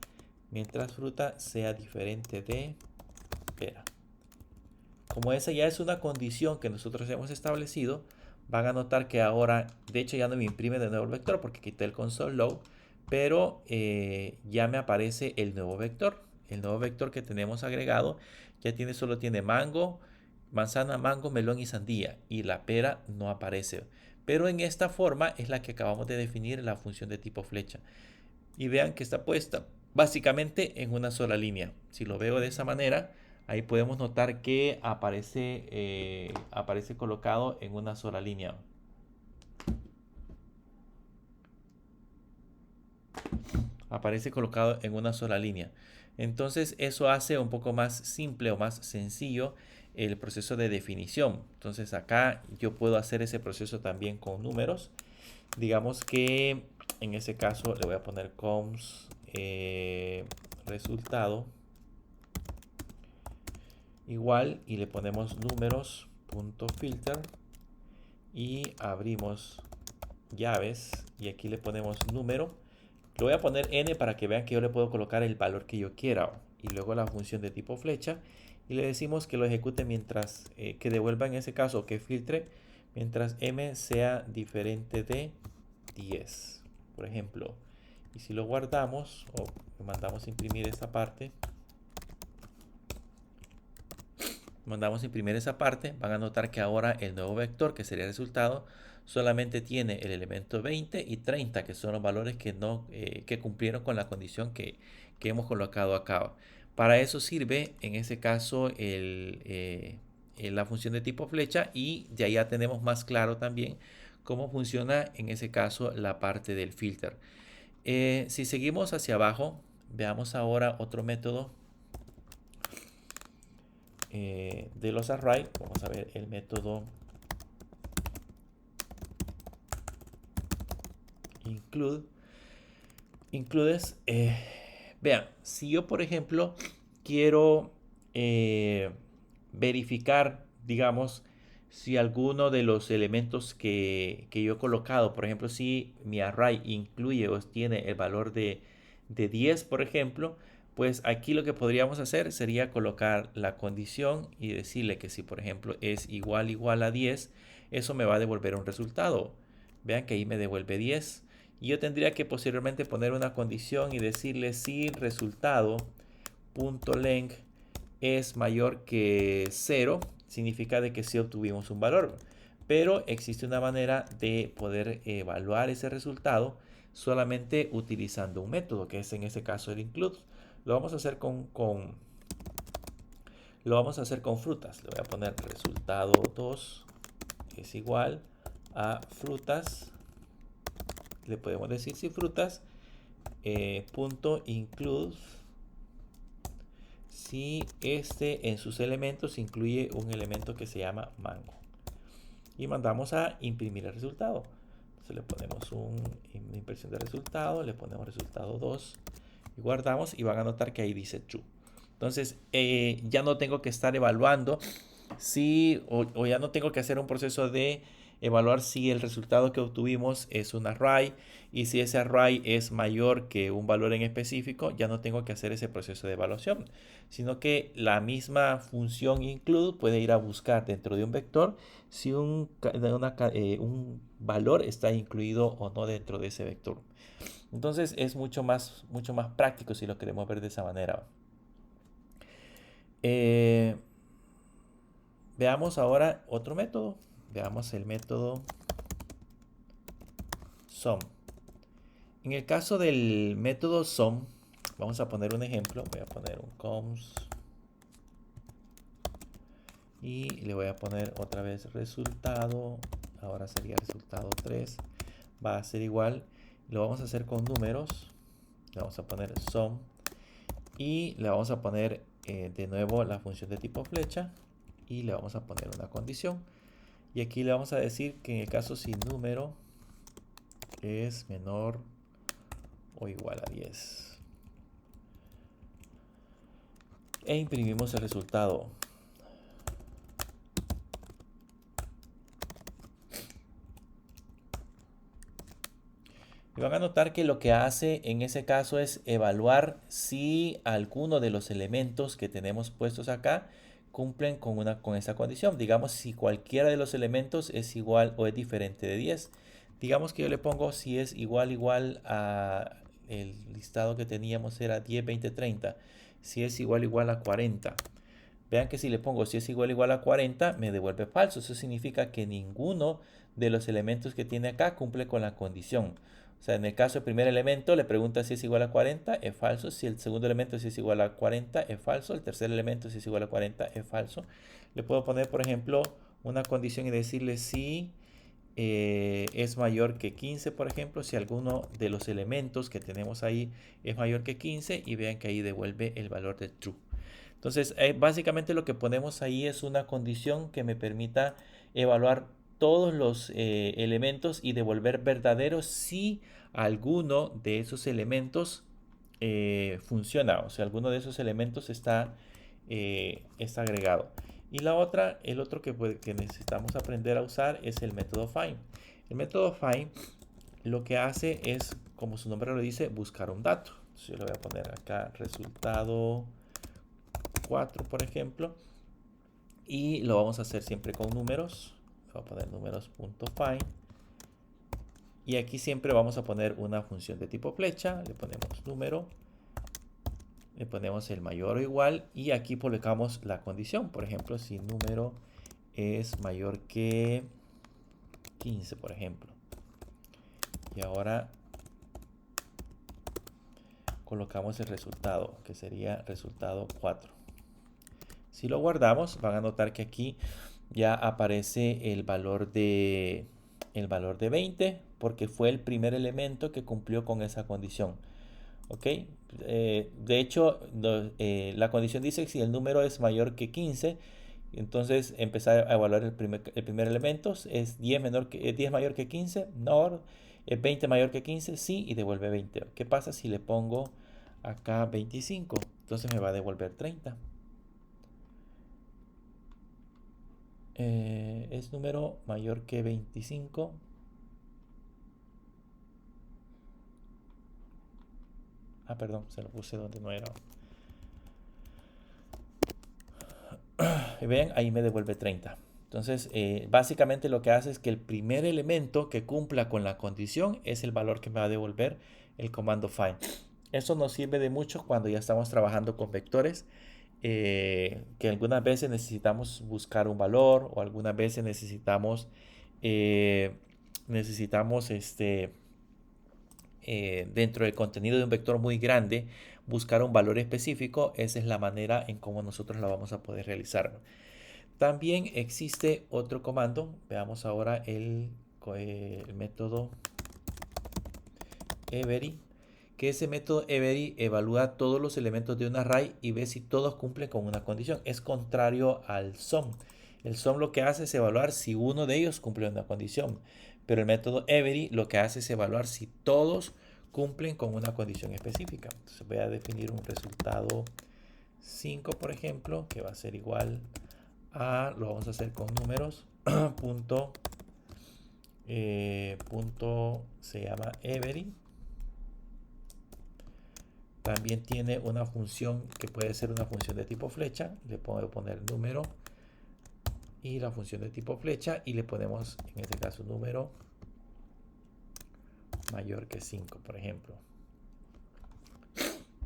mientras fruta sea diferente de pera. Como esa ya es una condición que nosotros hemos establecido, van a notar que ahora, de hecho ya no me imprime de nuevo el vector porque quité el console log, pero ya me aparece el nuevo vector. El nuevo vector que tenemos agregado ya solo tiene mango, manzana, mango, melón y sandía, y la pera no aparece. Pero en esta forma es la que acabamos de definir la función de tipo flecha. Y vean que está puesta básicamente en una sola línea. Si lo veo de esa manera, ahí podemos notar que aparece colocado en una sola línea. Aparece colocado en una sola línea. Entonces eso hace un poco más simple o más sencillo el proceso de definición. Entonces acá yo puedo hacer ese proceso también con números. Digamos que en ese caso le voy a poner const resultado igual y le ponemos números.filter y abrimos llaves y aquí le ponemos número. Le voy a poner n para que vean que yo le puedo colocar el valor que yo quiera y luego la función de tipo flecha y le decimos que lo ejecute mientras que devuelva en ese caso que filtre mientras m sea diferente de 10, por ejemplo. Y si lo guardamos o mandamos a imprimir esta parte, mandamos imprimir esa parte, van a notar que ahora el nuevo vector, que sería el resultado, solamente tiene el elemento 20 y 30, que son los valores que, no, que cumplieron con la condición que hemos colocado acá. Para eso sirve, en este caso, la función de tipo flecha, y de ahí ya tenemos más claro también cómo funciona en ese caso la parte del filter. Si seguimos hacia abajo, veamos ahora otro método de los array. Vamos a ver el método include. Includes, vean, si yo por ejemplo quiero verificar, digamos, si alguno de los elementos que yo he colocado, por ejemplo, si mi array incluye o tiene el valor de 10, por ejemplo, pues aquí lo que podríamos hacer sería colocar la condición y decirle que si, por ejemplo, es igual a 10, eso me va a devolver un resultado. Vean que ahí me devuelve 10. Y yo tendría que posteriormente poner una condición y decirle si resultado .length es mayor que 0, significa de que sí obtuvimos un valor. Pero existe una manera de poder evaluar ese resultado solamente utilizando un método, que es en este caso el include. Lo vamos a hacer lo vamos a hacer con frutas. Le voy a poner resultado 2 es igual a frutas. Le podemos decir si frutas punto include si este en sus elementos incluye un elemento que se llama mango, y mandamos a imprimir el resultado. Entonces le ponemos una impresión de resultado, le ponemos resultado 2 y guardamos, y van a notar que ahí dice true. Entonces ya no tengo que estar evaluando si o ya no tengo que hacer un proceso de evaluar si el resultado que obtuvimos es un array, y si ese array es mayor que un valor en específico, ya no tengo que hacer ese proceso de evaluación, sino que la misma función include puede ir a buscar dentro de un vector si un valor está incluido o no dentro de ese vector. Entonces es mucho más práctico si lo queremos ver de esa manera. Veamos ahora otro método. Veamos el método sum. En el caso del método sum, vamos a poner un ejemplo. Voy a poner un cons y le voy a poner otra vez resultado. Ahora sería resultado 3. Va a ser igual. Lo vamos a hacer con números. Le vamos a poner sum y le vamos a poner de nuevo la función de tipo flecha, y le vamos a poner una condición. Y aquí le vamos a decir que en el caso si número es menor o igual a 10. E imprimimos el resultado. Y van a notar que lo que hace en ese caso es evaluar si alguno de los elementos que tenemos puestos acá cumplen con esta condición. Digamos, si cualquiera de los elementos es igual o es diferente de 10. Digamos que yo le pongo si es igual a el listado que teníamos era 10, 20, 30. Si es igual a 40. Vean que si le pongo si es igual a 40, me devuelve falso. Eso significa que ninguno de los elementos que tiene acá cumple con la condición. O sea, en el caso del primer elemento le pregunta si es igual a 40, es falso. Si el segundo elemento si es igual a 40, es falso. El tercer elemento si es igual a 40, es falso. Le puedo poner, por ejemplo, una condición y decirle si es mayor que 15, por ejemplo, si alguno de los elementos que tenemos ahí es mayor que 15, y vean que ahí devuelve el valor de true. Entonces, básicamente lo que ponemos ahí es una condición que me permita evaluar todos los elementos y devolver verdadero si alguno de esos elementos funciona, o sea, alguno de esos elementos está agregado. Y el otro que necesitamos aprender a usar es el método find. El método find lo que hace es, como su nombre lo dice, buscar un dato. Entonces yo le voy a poner acá resultado 4, por ejemplo, y lo vamos a hacer siempre con números. Voy a poner números.find, y aquí siempre vamos a poner una función de tipo flecha. Le ponemos número le ponemos el mayor o igual y aquí colocamos la condición. Por ejemplo, si número es mayor que 15, por ejemplo. Y ahora colocamos el resultado, que sería resultado 4. Si lo guardamos, van a notar que aquí ya aparece el valor de 20 porque fue el primer elemento que cumplió con esa condición. ¿Ok? De hecho, la condición dice que si el número es mayor que 15, entonces empezar a evaluar el primer elemento. ¿Es 10, 10 mayor que 15? No. ¿Es 20 mayor que 15? Sí, y devuelve 20. ¿Qué pasa si le pongo acá 25? Entonces me va a devolver 30. Es número mayor que 25. Ah, perdón, se lo puse donde no era. Y ven, ahí me devuelve 30. Entonces, básicamente lo que hace es que el primer elemento que cumpla con la condición es el valor que me va a devolver el comando find. Eso nos sirve de mucho cuando ya estamos trabajando con vectores, que algunas veces necesitamos buscar un valor o algunas veces necesitamos, eh, necesitamos dentro del contenido de un vector muy grande, buscar un valor específico. Esa es la manera en cómo nosotros la vamos a poder realizar. También existe otro comando. Veamos ahora el método every, que ese método every evalúa todos los elementos de un array y ve si todos cumplen con una condición. Es contrario al sum. El sum lo que hace es evaluar si uno de ellos cumple una condición, pero el método every lo que hace es evaluar si todos cumplen con una condición específica. Entonces voy a definir un resultado 5, por ejemplo, que va a ser igual a, lo vamos a hacer con números, punto se llama every. También tiene una función que puede ser una función de tipo flecha. Le puedo poner número y la función de tipo flecha y le ponemos en este caso número mayor que 5, por ejemplo.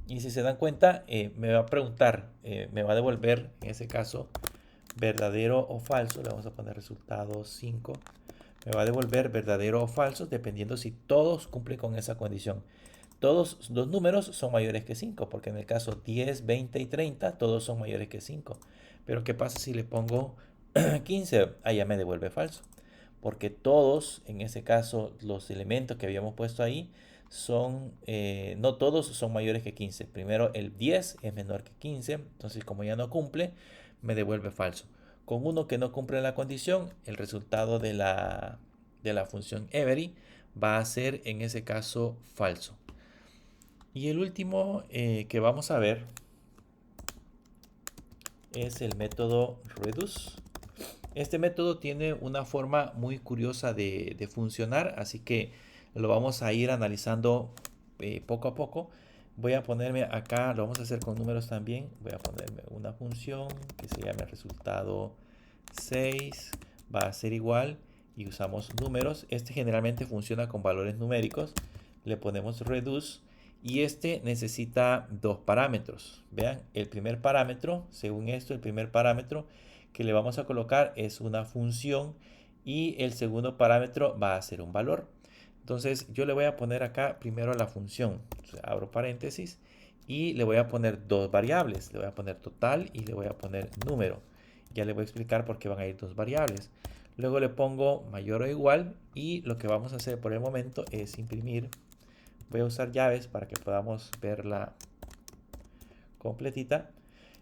Y si se dan cuenta, me va a preguntar, me va a devolver en ese caso verdadero o falso. Le vamos a poner resultado 5. Me va a devolver verdadero o falso dependiendo si todos cumplen con esa condición. Todos los números son mayores que 5, porque en el caso 10, 20 y 30, todos son mayores que 5. Pero ¿qué pasa si le pongo 15? Ahí ya me devuelve falso. Porque todos, en ese caso, los elementos que habíamos puesto ahí, no todos son mayores que 15. Primero el 10 es menor que 15, entonces como ya no cumple, me devuelve falso. Con uno que no cumple la condición, el resultado de la función every va a ser en ese caso falso. Y el último que vamos a ver es el método reduce. Este método tiene una forma muy curiosa de funcionar, así que lo vamos a ir analizando poco a poco. Voy a ponerme acá, lo vamos a hacer con números también. Voy a ponerme una función que se llame resultado 6. Va a ser igual y usamos números. Este generalmente funciona con valores numéricos. Le ponemos reduce. Y este necesita dos parámetros. Vean, el primer parámetro, según esto, el primer parámetro que le vamos a colocar es una función y el segundo parámetro va a ser un valor. Entonces yo le voy a poner acá primero la función. Entonces, abro paréntesis y le voy a poner dos variables. Le voy a poner total y le voy a poner número. Ya le voy a explicar por qué van a ir dos variables. Luego le pongo mayor o igual y lo que vamos a hacer por el momento es imprimir. Voy a usar llaves para que podamos verla completita.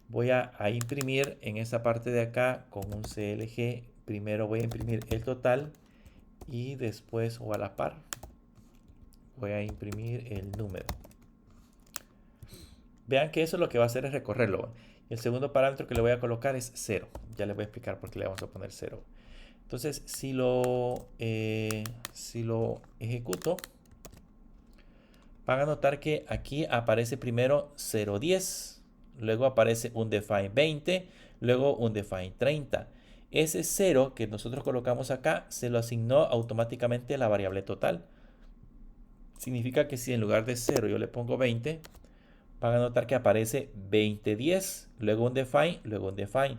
Voy a imprimir en esta parte de acá con un CLG. Primero voy a imprimir el total y después, o a la par, voy a imprimir el número. Vean que eso lo que va a hacer es recorrerlo. El segundo parámetro que le voy a colocar es 0. Ya les voy a explicar por qué le vamos a poner 0. Entonces, si lo ejecuto, van a notar que aquí aparece primero 0.10, luego aparece un define 20, luego un define 30. Ese 0 que nosotros colocamos acá se lo asignó automáticamente a la variable total. Significa que si en lugar de 0 yo le pongo 20, van a notar que aparece 2010, luego un define, luego un define.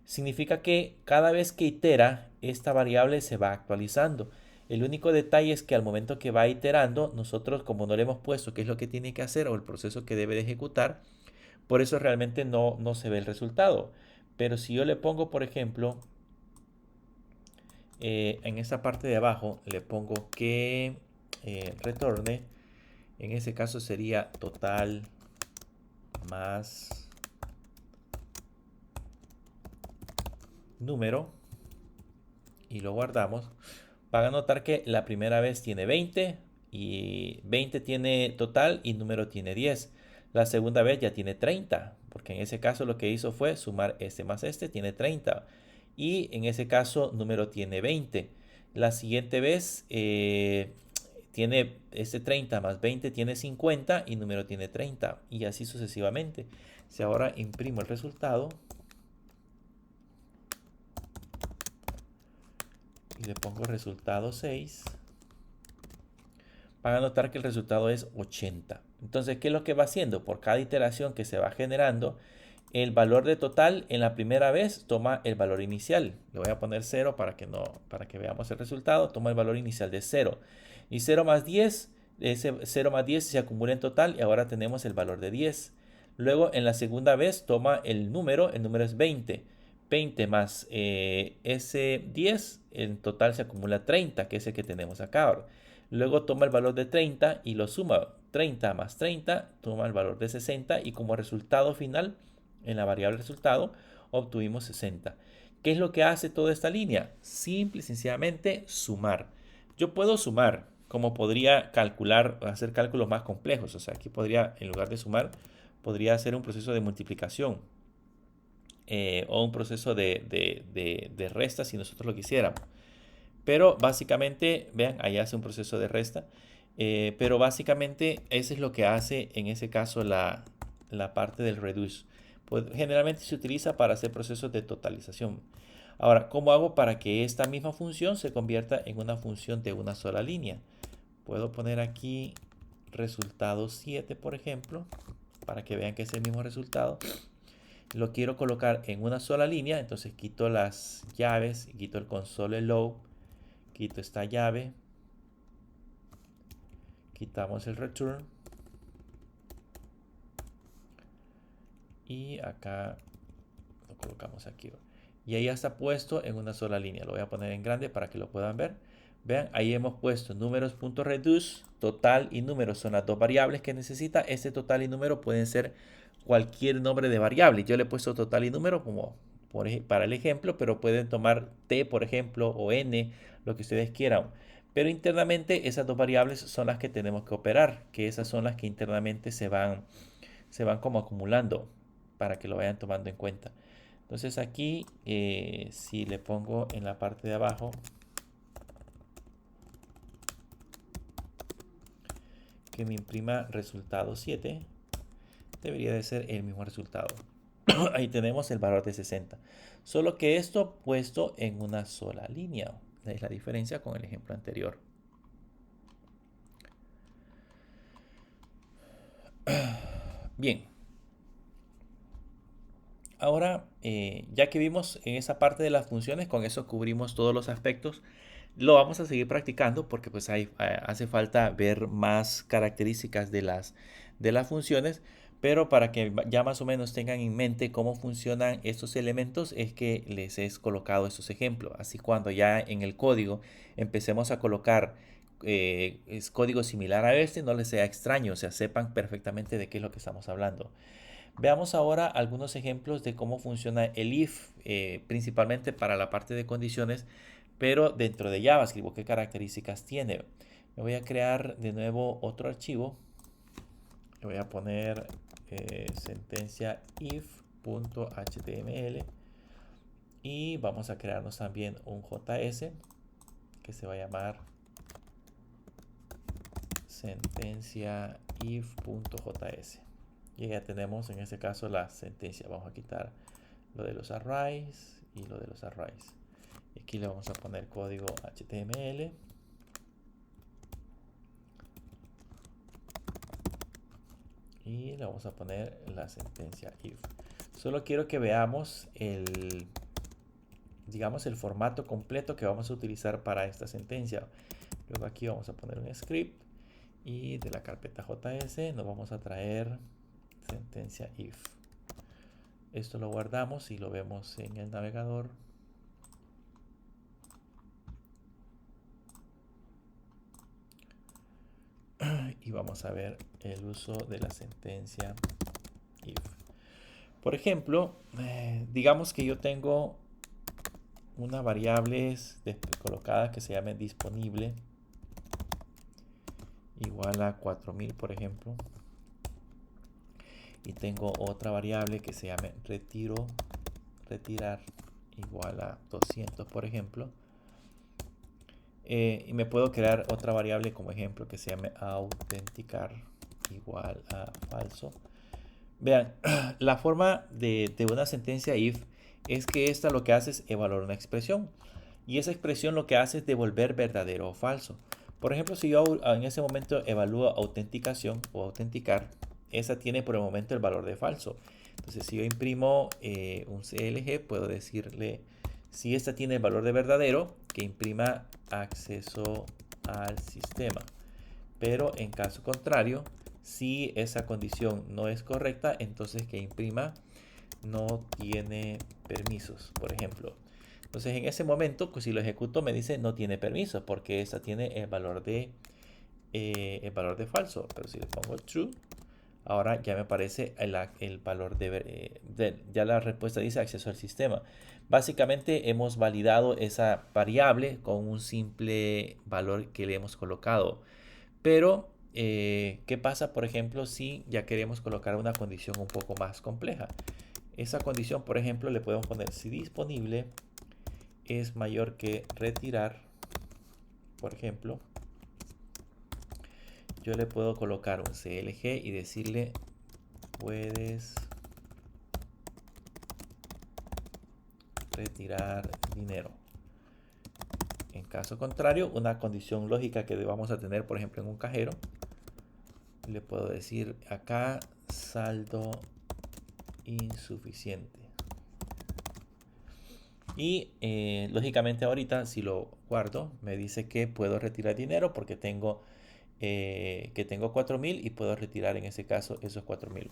Significa que cada vez que itera, esta variable se va actualizando. El único detalle es que al momento que va iterando, nosotros como no le hemos puesto qué es lo que tiene que hacer o el proceso que debe de ejecutar, por eso realmente no se ve el resultado. Pero si yo le pongo, por ejemplo, en esta parte de abajo, le pongo que retorne, en ese caso sería total más número, y lo guardamos, van a notar que la primera vez tiene 20 y 20 tiene total y número tiene 10. La segunda vez ya tiene 30, porque en ese caso lo que hizo fue sumar este más este, tiene 30. Y en ese caso número tiene 20. La siguiente vez tiene este 30 más 20 tiene 50 y número tiene 30. Y así sucesivamente. Si ahora imprimo el resultado y le pongo resultado 6, van a notar que el resultado es 80. Entonces, ¿qué es lo que va haciendo? Por cada iteración que se va generando, el valor de total en la primera vez toma el valor inicial. Le voy a poner 0 para que veamos el resultado. Toma el valor inicial de 0. Y 0 más 10, ese 0 más 10 se acumula en total y ahora tenemos el valor de 10. Luego, en la segunda vez, toma el número es 20. 20 más ese 10, en total se acumula 30, que es el que tenemos acá ahora. Luego toma el valor de 30 y lo suma. 30 más 30 toma el valor de 60 y como resultado final, en la variable resultado, obtuvimos 60. ¿Qué es lo que hace toda esta línea? Simple y sencillamente sumar. Yo puedo sumar, como podría calcular, hacer cálculos más complejos. O sea, aquí podría, en lugar de sumar, podría hacer un proceso de multiplicación. O un proceso de resta si nosotros lo quisiéramos. Pero básicamente, vean, ahí hace un proceso de resta. Pero básicamente eso es lo que hace en ese caso la parte del reduce. Pues generalmente se utiliza para hacer procesos de totalización. Ahora, ¿cómo hago para que esta misma función se convierta en una función de una sola línea? Puedo poner aquí resultado 7, por ejemplo, para que vean que es el mismo resultado. Lo quiero colocar en una sola línea, entonces quito las llaves, quito el console low, quito esta llave, quitamos el return y acá lo colocamos aquí. Y ahí ya está puesto en una sola línea. Lo voy a poner en grande para que lo puedan ver. Vean, ahí hemos puesto números.reduce, total y número son las dos variables que necesita. Este total y número pueden ser cualquier nombre de variable. Yo le he puesto total y número como para el ejemplo, pero pueden tomar t, por ejemplo, o n, lo que ustedes quieran. Pero internamente esas dos variables son las que tenemos que operar, que esas son las que internamente se van como acumulando para que lo vayan tomando en cuenta. Entonces aquí, si le pongo en la parte de abajo que me imprima resultado 7, debería de ser el mismo resultado. Ahí tenemos el valor de 60. Solo que esto puesto en una sola línea. Es la diferencia con el ejemplo anterior. Bien. Ahora, ya que vimos en esa parte de las funciones, con eso cubrimos todos los aspectos. Lo vamos a seguir practicando porque pues hace falta ver más características de las funciones, pero para que ya más o menos tengan en mente cómo funcionan estos elementos es que les he colocado estos ejemplos. Así cuando ya en el código empecemos a colocar es código similar a este, no les sea extraño, o sea, sepan perfectamente de qué es lo que estamos hablando. Veamos ahora algunos ejemplos de cómo funciona el if, principalmente para la parte de condiciones, pero dentro de JavaScript, ¿qué características tiene? Me voy a crear de nuevo otro archivo. Le voy a poner sentencia if.html y vamos a crearnos también un JS que se va a llamar sentencia if.js. Y ya tenemos en este caso la sentencia. Vamos a quitar lo de los arrays y lo de los arrays. Y aquí le vamos a poner código HTML. y le vamos a poner la sentencia if. Solo quiero que veamos digamos, el formato completo que vamos a utilizar para esta sentencia. Luego aquí vamos a poner un script y de la carpeta JS nos vamos a traer sentencia if. Esto lo guardamos y lo vemos en el navegador. Y vamos a ver el uso de la sentencia if. Por ejemplo, digamos que yo tengo una variable colocada que se llame disponible igual a 4000, por ejemplo, y tengo otra variable que se llame retirar igual a 200, por ejemplo, y me puedo crear otra variable como ejemplo que se llame autenticar igual a falso. Vean, la forma de una sentencia if es que esta lo que hace es evaluar una expresión, y esa expresión lo que hace es devolver verdadero o falso. Por ejemplo, si yo en ese momento evalúo autenticación o autenticar, esa tiene por el momento el valor de falso. Entonces, si yo imprimo un CLG, puedo decirle, si esta tiene el valor de verdadero, que imprima acceso al sistema. Pero en caso contrario, si esa condición no es correcta, entonces que imprima no tiene permisos, por ejemplo. Entonces en ese momento, pues si lo ejecuto me dice no tiene permiso porque esta tiene el valor de falso. Pero si le pongo true, ahora ya me aparece el valor ya la respuesta dice acceso al sistema. Básicamente hemos validado esa variable con un simple valor que le hemos colocado. Pero, ¿qué pasa, por ejemplo, si ya queremos colocar una condición un poco más compleja? Esa condición, por ejemplo, le podemos poner si disponible es mayor que retirar, por ejemplo, yo le puedo colocar un CLG y decirle puedes retirar dinero. En caso contrario, una condición lógica que vamos a tener, por ejemplo, en un cajero, le puedo decir acá saldo insuficiente. Y lógicamente ahorita si lo guardo me dice que puedo retirar dinero porque tengo 4000 y puedo retirar en ese caso esos 4000.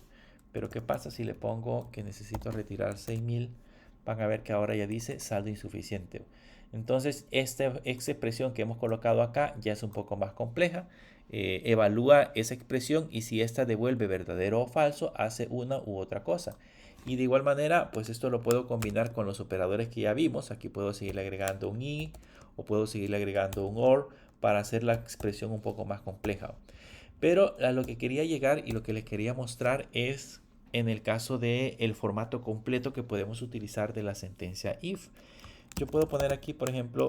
Pero ¿qué pasa si le pongo que necesito retirar 6000? Van a ver que ahora ya dice saldo insuficiente. Entonces esta expresión que hemos colocado acá ya es un poco más compleja. Evalúa esa expresión y si esta devuelve verdadero o falso, hace una u otra cosa. Y de igual manera, pues esto lo puedo combinar con los operadores que ya vimos. Aquí puedo seguirle agregando un i o puedo seguirle agregando un or para hacer la expresión un poco más compleja. Pero a lo que quería llegar y lo que les quería mostrar es en el caso del formato completo que podemos utilizar de la sentencia if. Yo puedo poner aquí, por ejemplo,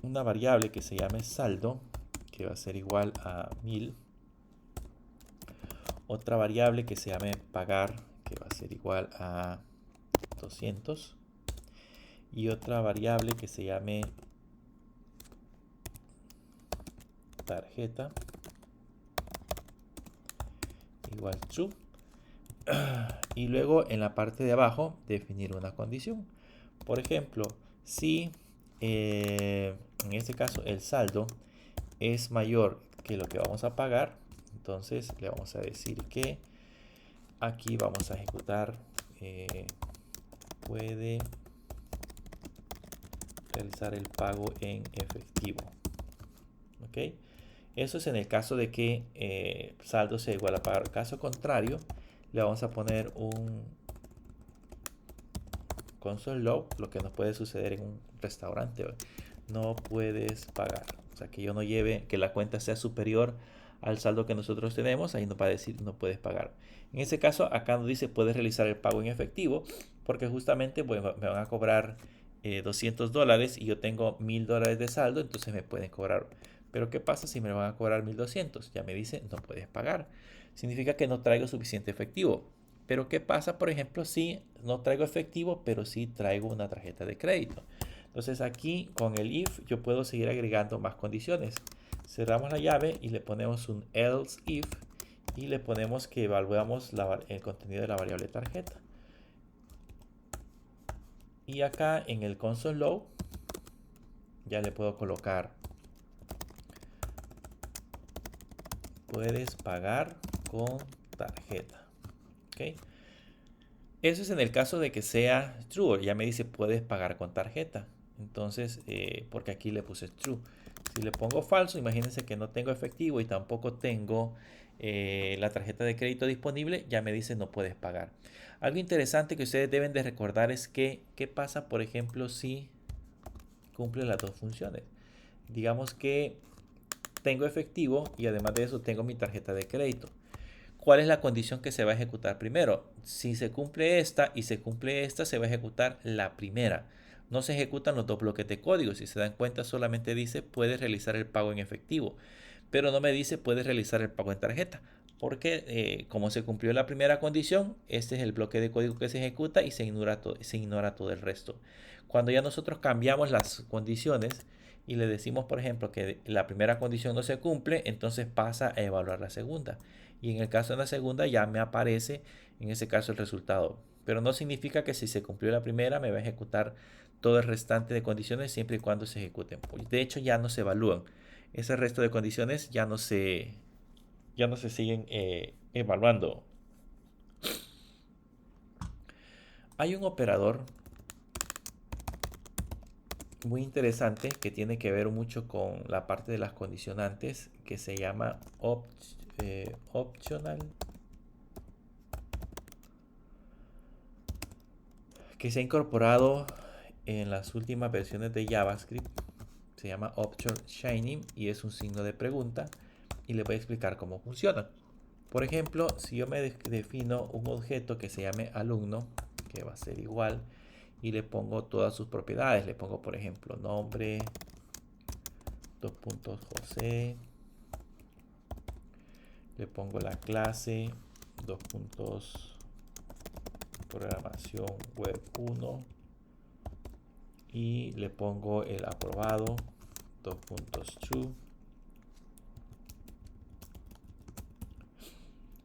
una variable que se llame saldo, que va a ser igual a 1000. Otra variable que se llame pagar, que va a ser igual a 200. Y otra variable que se llame tarjeta, igual true. Y luego en la parte de abajo definir una condición. Por ejemplo, si en este caso el saldo es mayor que lo que vamos a pagar, entonces le vamos a decir que aquí vamos a ejecutar puede realizar el pago en efectivo. ¿Ok? Eso es en el caso de que saldo sea igual a pagar. Caso contrario, le vamos a poner un console log, lo que nos puede suceder en un restaurante. No puedes pagar. O sea, que yo no lleve, que la cuenta sea superior al saldo que nosotros tenemos, ahí nos va a decir no puedes pagar. En ese caso, acá nos dice puedes realizar el pago en efectivo, porque justamente me van a cobrar $200 y yo tengo $1000 de saldo, entonces me pueden cobrar. Pero ¿qué pasa si me van a cobrar 1200? Ya me dice no puedes pagar. Significa que no traigo suficiente efectivo. Pero ¿qué pasa, por ejemplo, si no traigo efectivo, pero sí traigo una tarjeta de crédito? Entonces aquí con el if yo puedo seguir agregando más condiciones. Cerramos la llave y le ponemos un else if y le ponemos que evaluamos el contenido de la variable tarjeta. Y acá en el console log ya le puedo colocar: puedes pagar con tarjeta. ¿Ok? Eso es en el caso de que sea true. Ya me dice puedes pagar con tarjeta. Entonces, porque aquí le puse true. Si le pongo falso, imagínense que no tengo efectivo y tampoco tengo la tarjeta de crédito disponible, ya me dice no puedes pagar. Algo interesante que ustedes deben de recordar es que, ¿qué pasa, por ejemplo, si cumple las dos funciones? Digamos que tengo efectivo y además de eso tengo mi tarjeta de crédito. ¿Cuál es la condición que se va a ejecutar primero? Si se cumple esta y se cumple esta, se va a ejecutar la primera. No se ejecutan los dos bloques de código. Si se dan cuenta, solamente dice puedes realizar el pago en efectivo, pero no me dice puedes realizar el pago en tarjeta. Porque como se cumplió la primera condición, este es el bloque de código que se ejecuta y se ignora todo el resto. Cuando ya nosotros cambiamos las condiciones y le decimos, por ejemplo, que la primera condición no se cumple, entonces pasa a evaluar la segunda. Y en el caso de la segunda ya me aparece en ese caso el resultado. Pero no significa que si se cumplió la primera me va a ejecutar todo el restante de condiciones siempre y cuando se ejecuten. De hecho ya no se evalúan. Ese resto de condiciones ya no se siguen evaluando. Hay un operador muy interesante que tiene que ver mucho con la parte de las condicionantes que se llama optional, que se ha incorporado en las últimas versiones de JavaScript. Se llama Option Shining y es un signo de pregunta y les voy a explicar cómo funciona. Por ejemplo, si yo me defino un objeto que se llame alumno, que va a ser igual, y le pongo todas sus propiedades, le pongo por ejemplo nombre, José, le pongo la clase, programación web 1, y le pongo el aprobado, true,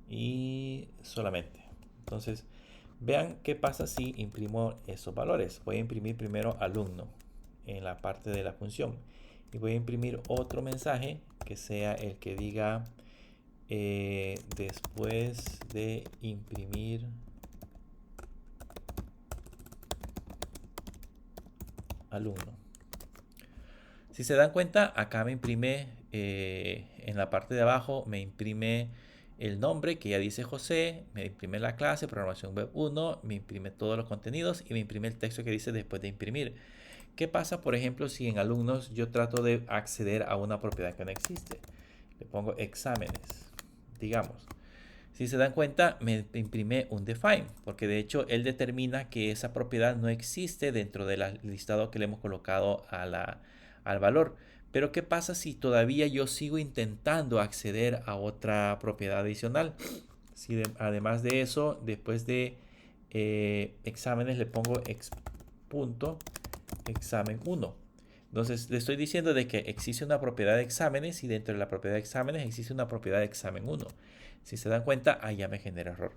y solamente. Entonces, vean qué pasa si imprimo esos valores. Voy a imprimir primero alumno en la parte de la función y voy a imprimir otro mensaje que sea el que diga después de imprimir alumno. Si se dan cuenta, acá me imprime en la parte de abajo, me imprime el nombre que ya dice José, me imprime la clase, programación web 1, me imprime todos los contenidos y me imprime el texto que dice después de imprimir. ¿Qué pasa, por ejemplo, si en alumnos yo trato de acceder a una propiedad que no existe? Le pongo exámenes, digamos. Si se dan cuenta, me imprime un define, porque de hecho él determina que esa propiedad no existe dentro del listado que le hemos colocado al valor. Pero ¿qué pasa si todavía yo sigo intentando acceder a otra propiedad adicional? Si además de eso, después de exámenes le pongo examen 1. Entonces le estoy diciendo de que existe una propiedad de exámenes y dentro de la propiedad de exámenes existe una propiedad de examen 1. Si se dan cuenta, ahí ya me genera error.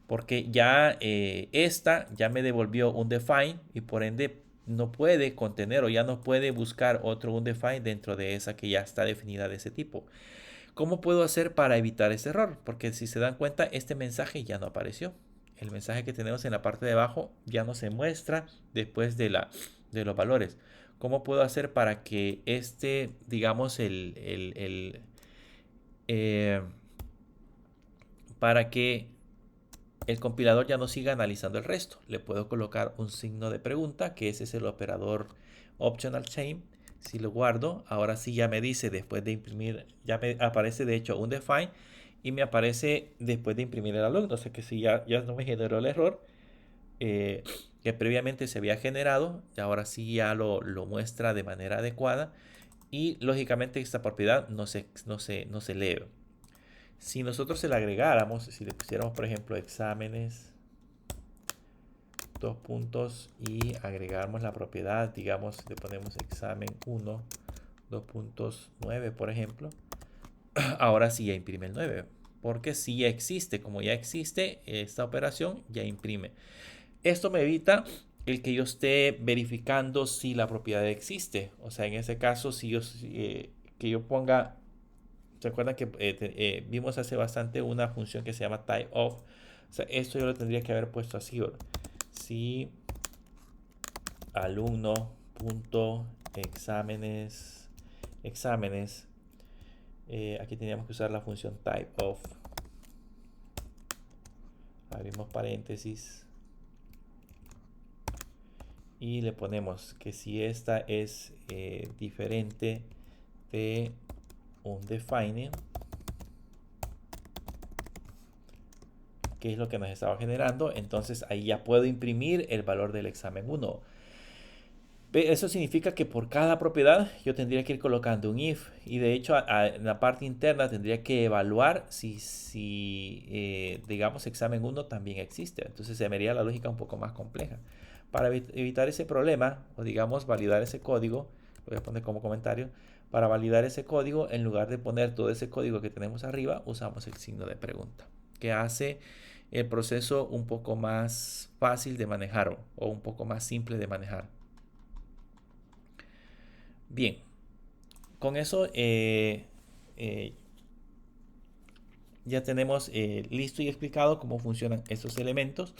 Porque ya esta ya me devolvió un define y por ende no puede contener o ya no puede buscar otro undefined dentro de esa que ya está definida de ese tipo. ¿Cómo puedo hacer para evitar ese error? Porque si se dan cuenta, este mensaje ya no apareció. El mensaje que tenemos en la parte de abajo ya no se muestra después de los valores. ¿Cómo puedo hacer para que digamos, para que el compilador ya no siga analizando el resto? Le puedo colocar un signo de pregunta, que ese es el operador optional chain. Si lo guardo, ahora sí ya me dice después de imprimir, ya me aparece de hecho un define y me aparece después de imprimir el alumno. O sea que si ya no me generó el error que previamente se había generado, y ahora sí ya lo muestra de manera adecuada y lógicamente esta propiedad no se lee. Si nosotros se le agregáramos, si le pusiéramos por ejemplo exámenes, y agregamos la propiedad, digamos, le ponemos examen 1, 2.9 por ejemplo, ahora sí ya imprime el 9. porque sí ya existe. Como ya existe esta operación, ya imprime. Esto me evita el que yo esté verificando si la propiedad existe. O sea, en ese caso, si yo, que yo ponga, ¿se acuerdan que vimos hace bastante una función que se llama typeOf? O sea, esto yo lo tendría que haber puesto así. Si alumno.exámenes, aquí teníamos que usar la función typeOf. Abrimos paréntesis. Y le ponemos que si esta es diferente de un define, que es lo que nos estaba generando, entonces ahí ya puedo imprimir el valor del examen 1. Eso significa que por cada propiedad yo tendría que ir colocando un if, y de hecho en la parte interna tendría que evaluar si digamos examen 1 también existe. Entonces se me haría la lógica un poco más compleja. Para evitar ese problema, o digamos validar ese código, lo voy a poner como comentario, para validar ese código, en lugar de poner todo ese código que tenemos arriba, usamos el signo de pregunta, que hace el proceso un poco más fácil de manejar o un poco más simple de manejar. Bien, con eso ya tenemos listo y explicado cómo funcionan estos elementos.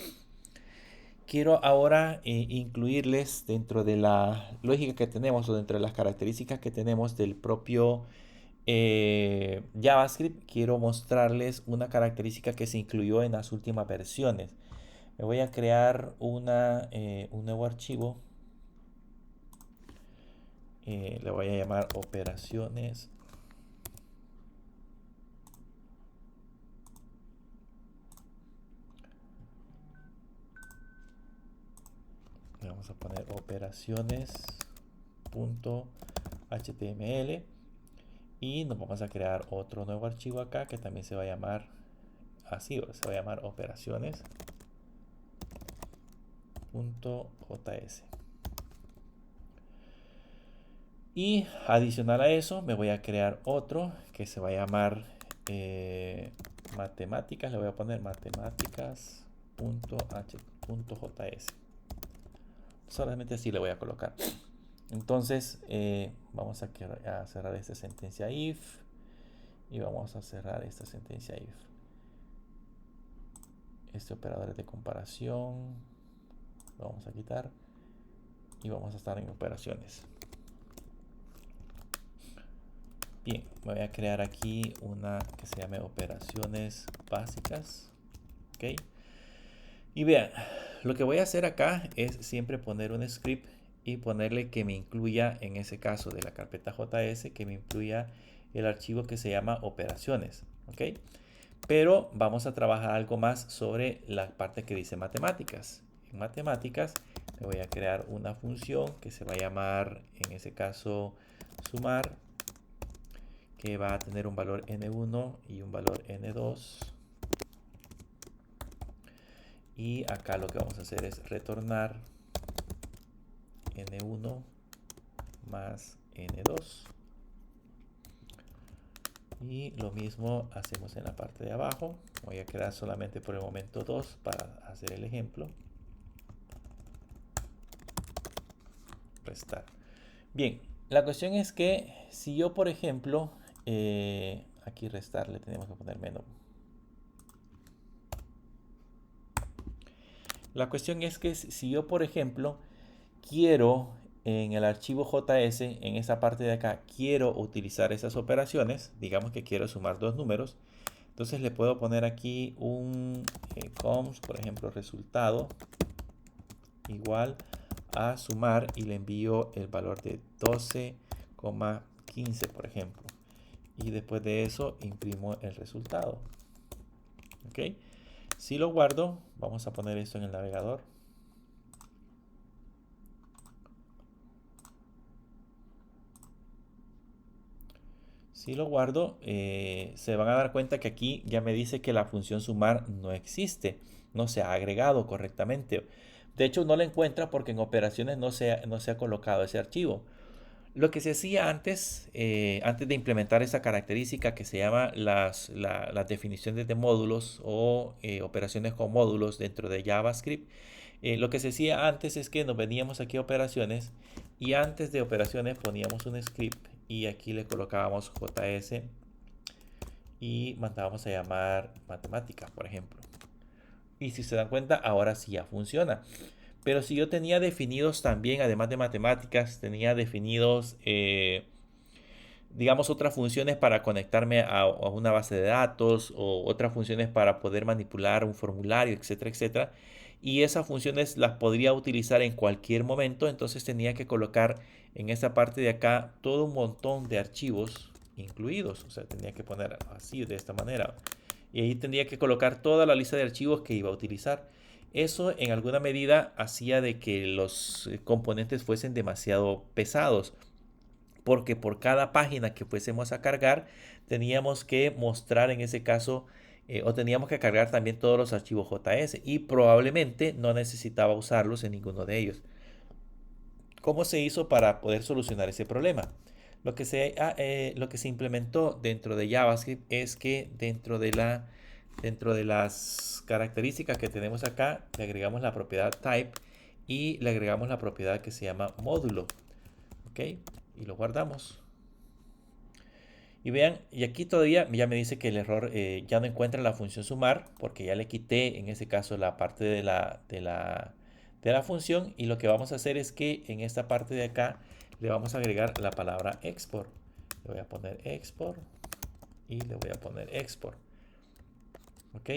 Quiero ahora incluirles dentro de la lógica que tenemos o dentro de las características que tenemos del propio JavaScript. Quiero mostrarles una característica que se incluyó en las últimas versiones. Me voy a crear un nuevo archivo. Le voy a llamar operaciones. Le vamos a poner operaciones.html y nos vamos a crear otro nuevo archivo acá que también se va a llamar así, o se va a llamar operaciones.js. Y adicional a eso me voy a crear otro que se va a llamar matemáticas. Le voy a poner matemáticas.h.js. Solamente así le voy a colocar. Entonces vamos a cerrar esta sentencia if y vamos a cerrar esta sentencia if. Este operador de comparación lo vamos a quitar y vamos a estar en operaciones. Bien, voy a crear aquí una que se llame operaciones básicas. Ok. Y vean, lo que voy a hacer acá es siempre poner un script y ponerle que me incluya, en ese caso de la carpeta JS, que me incluya el archivo que se llama operaciones. Ok. Pero vamos a trabajar algo más sobre la parte que dice matemáticas. En matemáticas me voy a crear una función que se va a llamar, en ese caso, sumar, que va a tener un valor n1 y un valor n2. Y acá lo que vamos a hacer es retornar n1 más n2. Y lo mismo hacemos en la parte de abajo. Voy a crear solamente por el momento 2 para hacer el ejemplo. Restar. Bien, la cuestión es que si yo, por ejemplo, aquí restar le tenemos que poner menos. La cuestión es que si yo, por ejemplo, quiero en el archivo JS, en esa parte de acá, quiero utilizar esas operaciones, digamos que quiero sumar dos números, entonces le puedo poner aquí un const, por ejemplo, resultado igual a sumar y le envío el valor de 12,15, por ejemplo. Y después de eso imprimo el resultado. ¿Ok? Si lo guardo, vamos a poner esto en el navegador. Si lo guardo, se van a dar cuenta que aquí ya me dice que la función sumar no existe, no se ha agregado correctamente. De hecho, no la encuentra porque en operaciones no se ha colocado ese archivo. Lo que se hacía antes, antes de implementar esa característica que se llama las definiciones de módulos o operaciones con módulos dentro de JavaScript, lo que se hacía antes es que nos veníamos aquí a operaciones y antes de operaciones poníamos un script y aquí le colocábamos JS y mandábamos a llamar matemática, por ejemplo. Y si se dan cuenta, ahora sí ya funciona. Pero si yo tenía definidos también, además de matemáticas, tenía definidos, digamos, otras funciones para conectarme a una base de datos o otras funciones para poder manipular un formulario, etcétera, etcétera. Y esas funciones las podría utilizar en cualquier momento, entonces tenía que colocar en esta parte de acá todo un montón de archivos incluidos. O sea, tenía que poner así, de esta manera. Y ahí tendría que colocar toda la lista de archivos que iba a utilizar. Eso en alguna medida hacía de que los componentes fuesen demasiado pesados, porque por cada página que fuésemos a cargar teníamos que mostrar en ese caso o teníamos que cargar también todos los archivos JS y probablemente no necesitaba usarlos en ninguno de ellos. ¿Cómo se hizo para poder solucionar ese problema? Lo que se implementó dentro de JavaScript es que dentro de las características que tenemos acá, le agregamos la propiedad type y le agregamos la propiedad que se llama módulo. ¿Ok? Y lo guardamos. Y vean, y aquí todavía ya me dice que el error ya no encuentra la función sumar, porque ya le quité en ese caso la parte de la función. Y lo que vamos a hacer es que en esta parte de acá le vamos a agregar la palabra export. Le voy a poner export y le voy a poner export. ¿Ok?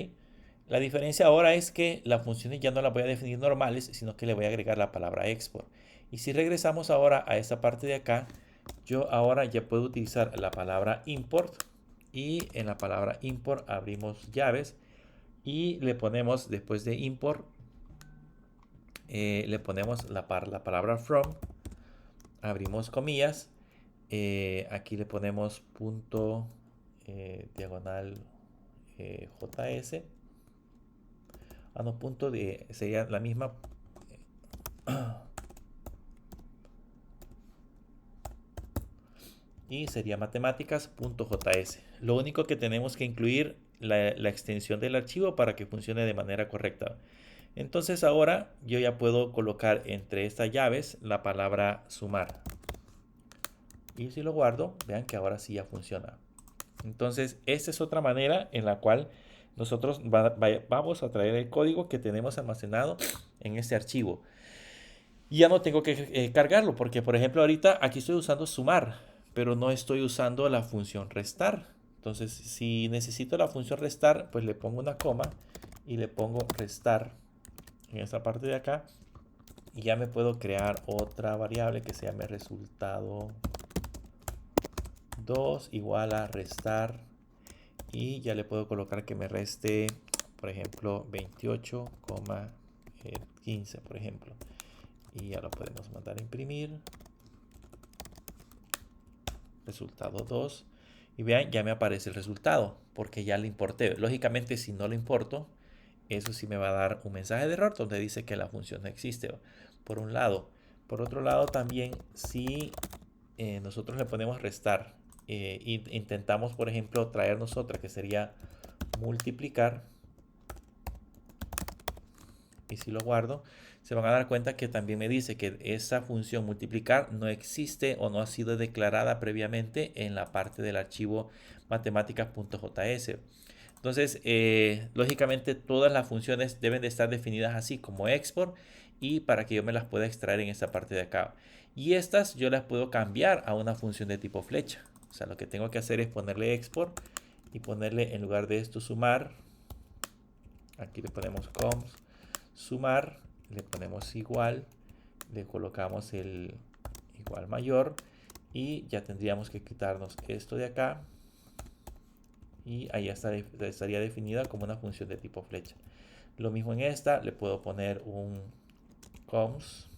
La diferencia ahora es que las funciones ya no las voy a definir normales, sino que le voy a agregar la palabra export. Y si regresamos ahora a esta parte de acá, yo ahora ya puedo utilizar la palabra import y en la palabra import abrimos llaves y le ponemos después de import le ponemos la palabra from, abrimos comillas, aquí le ponemos punto diagonal JS, no, punto de, sería la misma y sería matemáticas.js. Lo único que tenemos que incluir la extensión del archivo para que funcione de manera correcta. Entonces ahora yo ya puedo colocar entre estas llaves la palabra sumar. Y si lo guardo, vean que ahora sí ya funciona. Entonces esta es otra manera en la cual nosotros vamos a traer el código que tenemos almacenado en este archivo. Y ya no tengo que cargarlo porque, por ejemplo, ahorita aquí estoy usando sumar, pero no estoy usando la función restar. Entonces, si necesito la función restar, pues le pongo una coma y le pongo restar en esta parte de acá. Y ya me puedo crear otra variable que se llame resultado 2 igual a restar. Y ya le puedo colocar que me reste, por ejemplo, 28,15, por ejemplo. Y ya lo podemos mandar a imprimir. Resultado 2. Y vean, ya me aparece el resultado porque ya lo importé. Lógicamente, si no lo importo, eso sí me va a dar un mensaje de error donde dice que la función no existe. Por un lado. Por otro lado, también si nosotros le ponemos restar e intentamos, por ejemplo, traernos otra que sería multiplicar, y si lo guardo, se van a dar cuenta que también me dice que esa función multiplicar no existe o no ha sido declarada previamente en la parte del archivo matemáticas.js. Entonces, lógicamente todas las funciones deben de estar definidas así como export y para que yo me las pueda extraer en esta parte de acá. Y estas yo las puedo cambiar a una función de tipo flecha. O sea, lo que tengo que hacer es ponerle export y ponerle en lugar de esto sumar. Aquí le ponemos cons sumar, le ponemos igual, le colocamos el igual mayor y ya tendríamos que quitarnos esto de acá y ahí estaría definida como una función de tipo flecha. Lo mismo en esta, le puedo poner un cons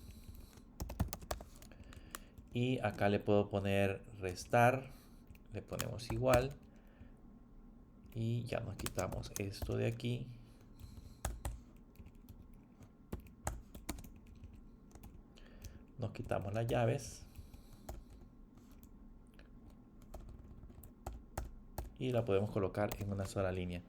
y acá le puedo poner restar, le ponemos igual y ya nos quitamos esto de aquí. Nos quitamos las llaves y la podemos colocar en una sola línea.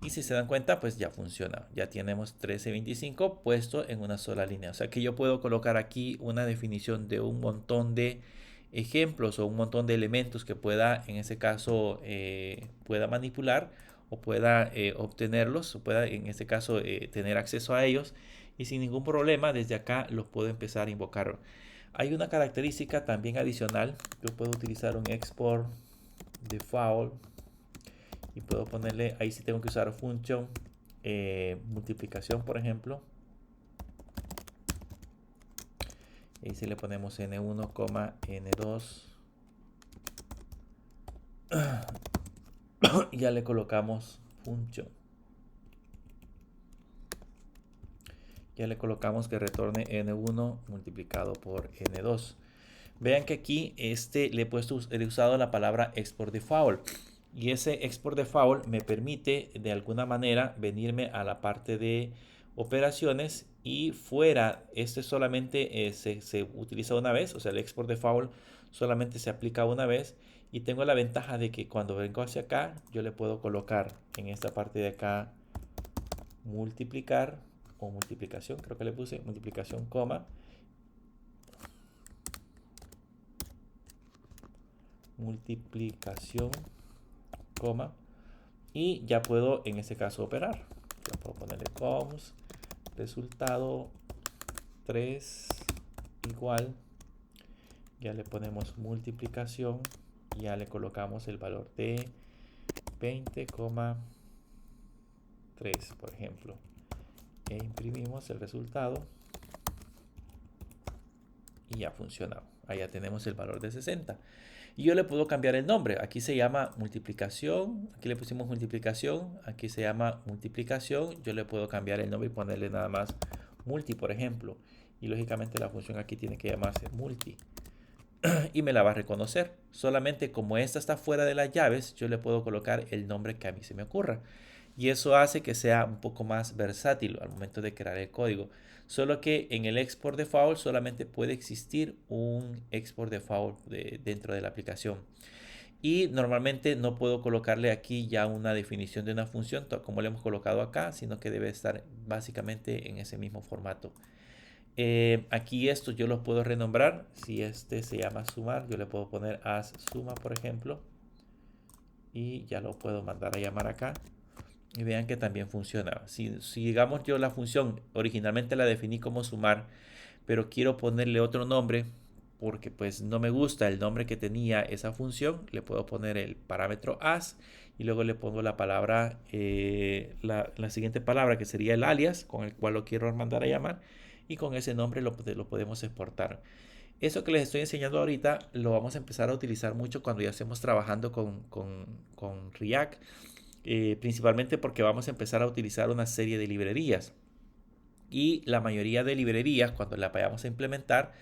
Y si se dan cuenta, pues ya funciona. Ya tenemos 1325 puesto en una sola línea. O sea que yo puedo colocar aquí una definición de un montón de ejemplos o un montón de elementos que pueda, en ese caso, pueda manipular o pueda obtenerlos, o pueda, en este caso, tener acceso a ellos. Y sin ningún problema, desde acá los puedo empezar a invocar. Hay una característica también adicional. Yo puedo utilizar un export default y puedo ponerle, ahí sí tengo que usar function multiplicación, por ejemplo. Y ahí sí le ponemos n1, n2. Y ya le colocamos function. Ya le colocamos que retorne n1 multiplicado por n2. Vean que aquí le he usado la palabra export default. Y ese export default me permite de alguna manera venirme a la parte de operaciones y fuera, solamente se utiliza una vez, o sea, el export default solamente se aplica una vez y tengo la ventaja de que cuando vengo hacia acá, yo le puedo colocar en esta parte de acá multiplicar o multiplicación, creo que le puse multiplicación, coma, multiplicación, coma, y ya puedo en este caso operar. Ya puedo ponerle cons resultado 3 igual, ya le ponemos multiplicación, ya le colocamos el valor de 20,3 por ejemplo, e imprimimos el resultado y ya funciona. Allá tenemos el valor de 60. Y yo le puedo cambiar el nombre. Aquí se llama multiplicación. Aquí le pusimos multiplicación. Aquí se llama multiplicación. Yo le puedo cambiar el nombre y ponerle nada más multi, por ejemplo. Y lógicamente la función aquí tiene que llamarse multi. Y me la va a reconocer. Solamente como esta está fuera de las llaves, yo le puedo colocar el nombre que a mí se me ocurra. Y eso hace que sea un poco más versátil al momento de crear el código. Solo que en el export default solamente puede existir un export default dentro de la aplicación. Y normalmente no puedo colocarle aquí ya una definición de una función como le hemos colocado acá, sino que debe estar básicamente en ese mismo formato. Aquí estos yo los puedo renombrar. Si este se llama sumar, yo le puedo poner as suma, por ejemplo. Y ya lo puedo mandar a llamar acá. Y vean que también funciona. Si digamos yo la función originalmente la definí como sumar, pero quiero ponerle otro nombre porque pues no me gusta el nombre que tenía esa función, le puedo poner el parámetro as y luego le pongo la palabra, la siguiente palabra que sería el alias con el cual lo quiero mandar a llamar y con ese nombre lo podemos exportar. Eso que les estoy enseñando ahorita lo vamos a empezar a utilizar mucho cuando ya estemos trabajando con React. Principalmente porque vamos a empezar a utilizar una serie de librerías y la mayoría de librerías cuando la vayamos a implementar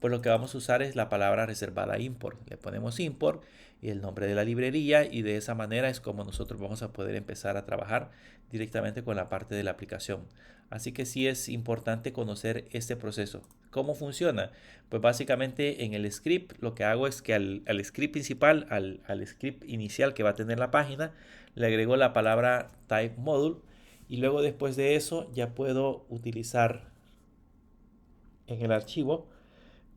pues lo que vamos a usar es la palabra reservada import. Le ponemos import y el nombre de la librería y de esa manera es como nosotros vamos a poder empezar a trabajar directamente con la parte de la aplicación. Así que sí es importante conocer este proceso. ¿Cómo funciona? Pues básicamente en el script lo que hago es que al script principal, al script inicial que va a tener la página, le agrego la palabra type module y luego después de eso ya puedo utilizar en el archivo,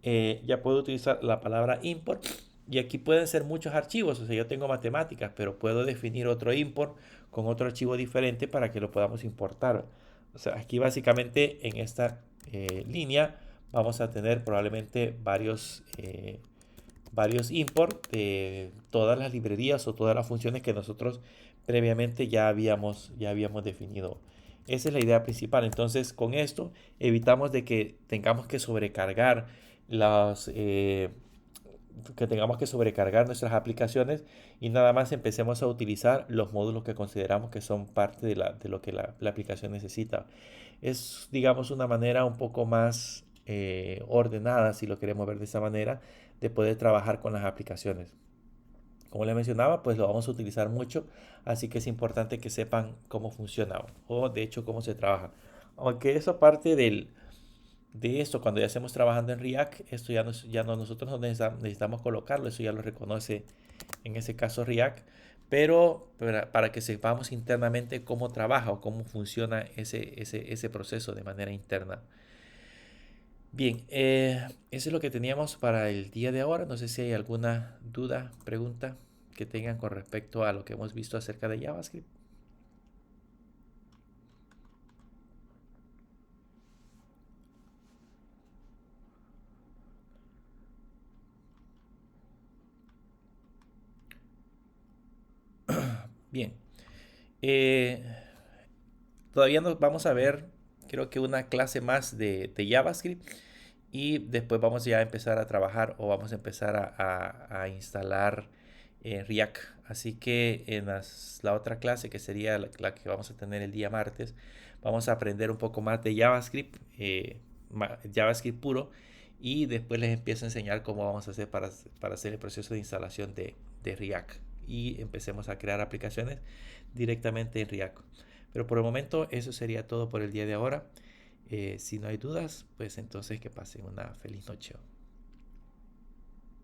ya puedo utilizar la palabra import y aquí pueden ser muchos archivos, o sea, yo tengo matemáticas, pero puedo definir otro import con otro archivo diferente para que lo podamos importar. O sea, aquí básicamente en esta línea vamos a tener probablemente varios import de todas las librerías o todas las funciones que nosotros previamente ya habíamos definido. Esa es la idea principal. Entonces, con esto evitamos de que tengamos que sobrecargar nuestras aplicaciones y nada más empecemos a utilizar los módulos que consideramos que son parte de lo que la aplicación necesita. Es, digamos, una manera un poco más ordenada, si lo queremos ver de esa manera, de poder trabajar con las aplicaciones. Como les mencionaba, pues lo vamos a utilizar mucho, así que es importante que sepan cómo funciona o de hecho cómo se trabaja. Aunque eso parte de esto, cuando ya estemos trabajando en React, esto ya no nosotros no necesitamos colocarlo, eso ya lo reconoce en ese caso React, pero para que sepamos internamente cómo trabaja o cómo funciona ese proceso de manera interna. Bien, eso es lo que teníamos para el día de ahora. No sé si hay alguna duda, pregunta que tengan con respecto a lo que hemos visto acerca de JavaScript. Bien, eh, todavía nos vamos a ver, creo que una clase más de JavaScript y después vamos ya a empezar a trabajar o vamos a empezar a instalar React. Así que en la otra clase, que sería la que vamos a tener el día martes, vamos a aprender un poco más de JavaScript, JavaScript puro, y después les empiezo a enseñar cómo vamos a hacer para hacer el proceso de instalación de React y empecemos a crear aplicaciones directamente en React. Pero por el momento eso sería todo por el día de ahora. Si no hay dudas, pues entonces que pasen una feliz noche.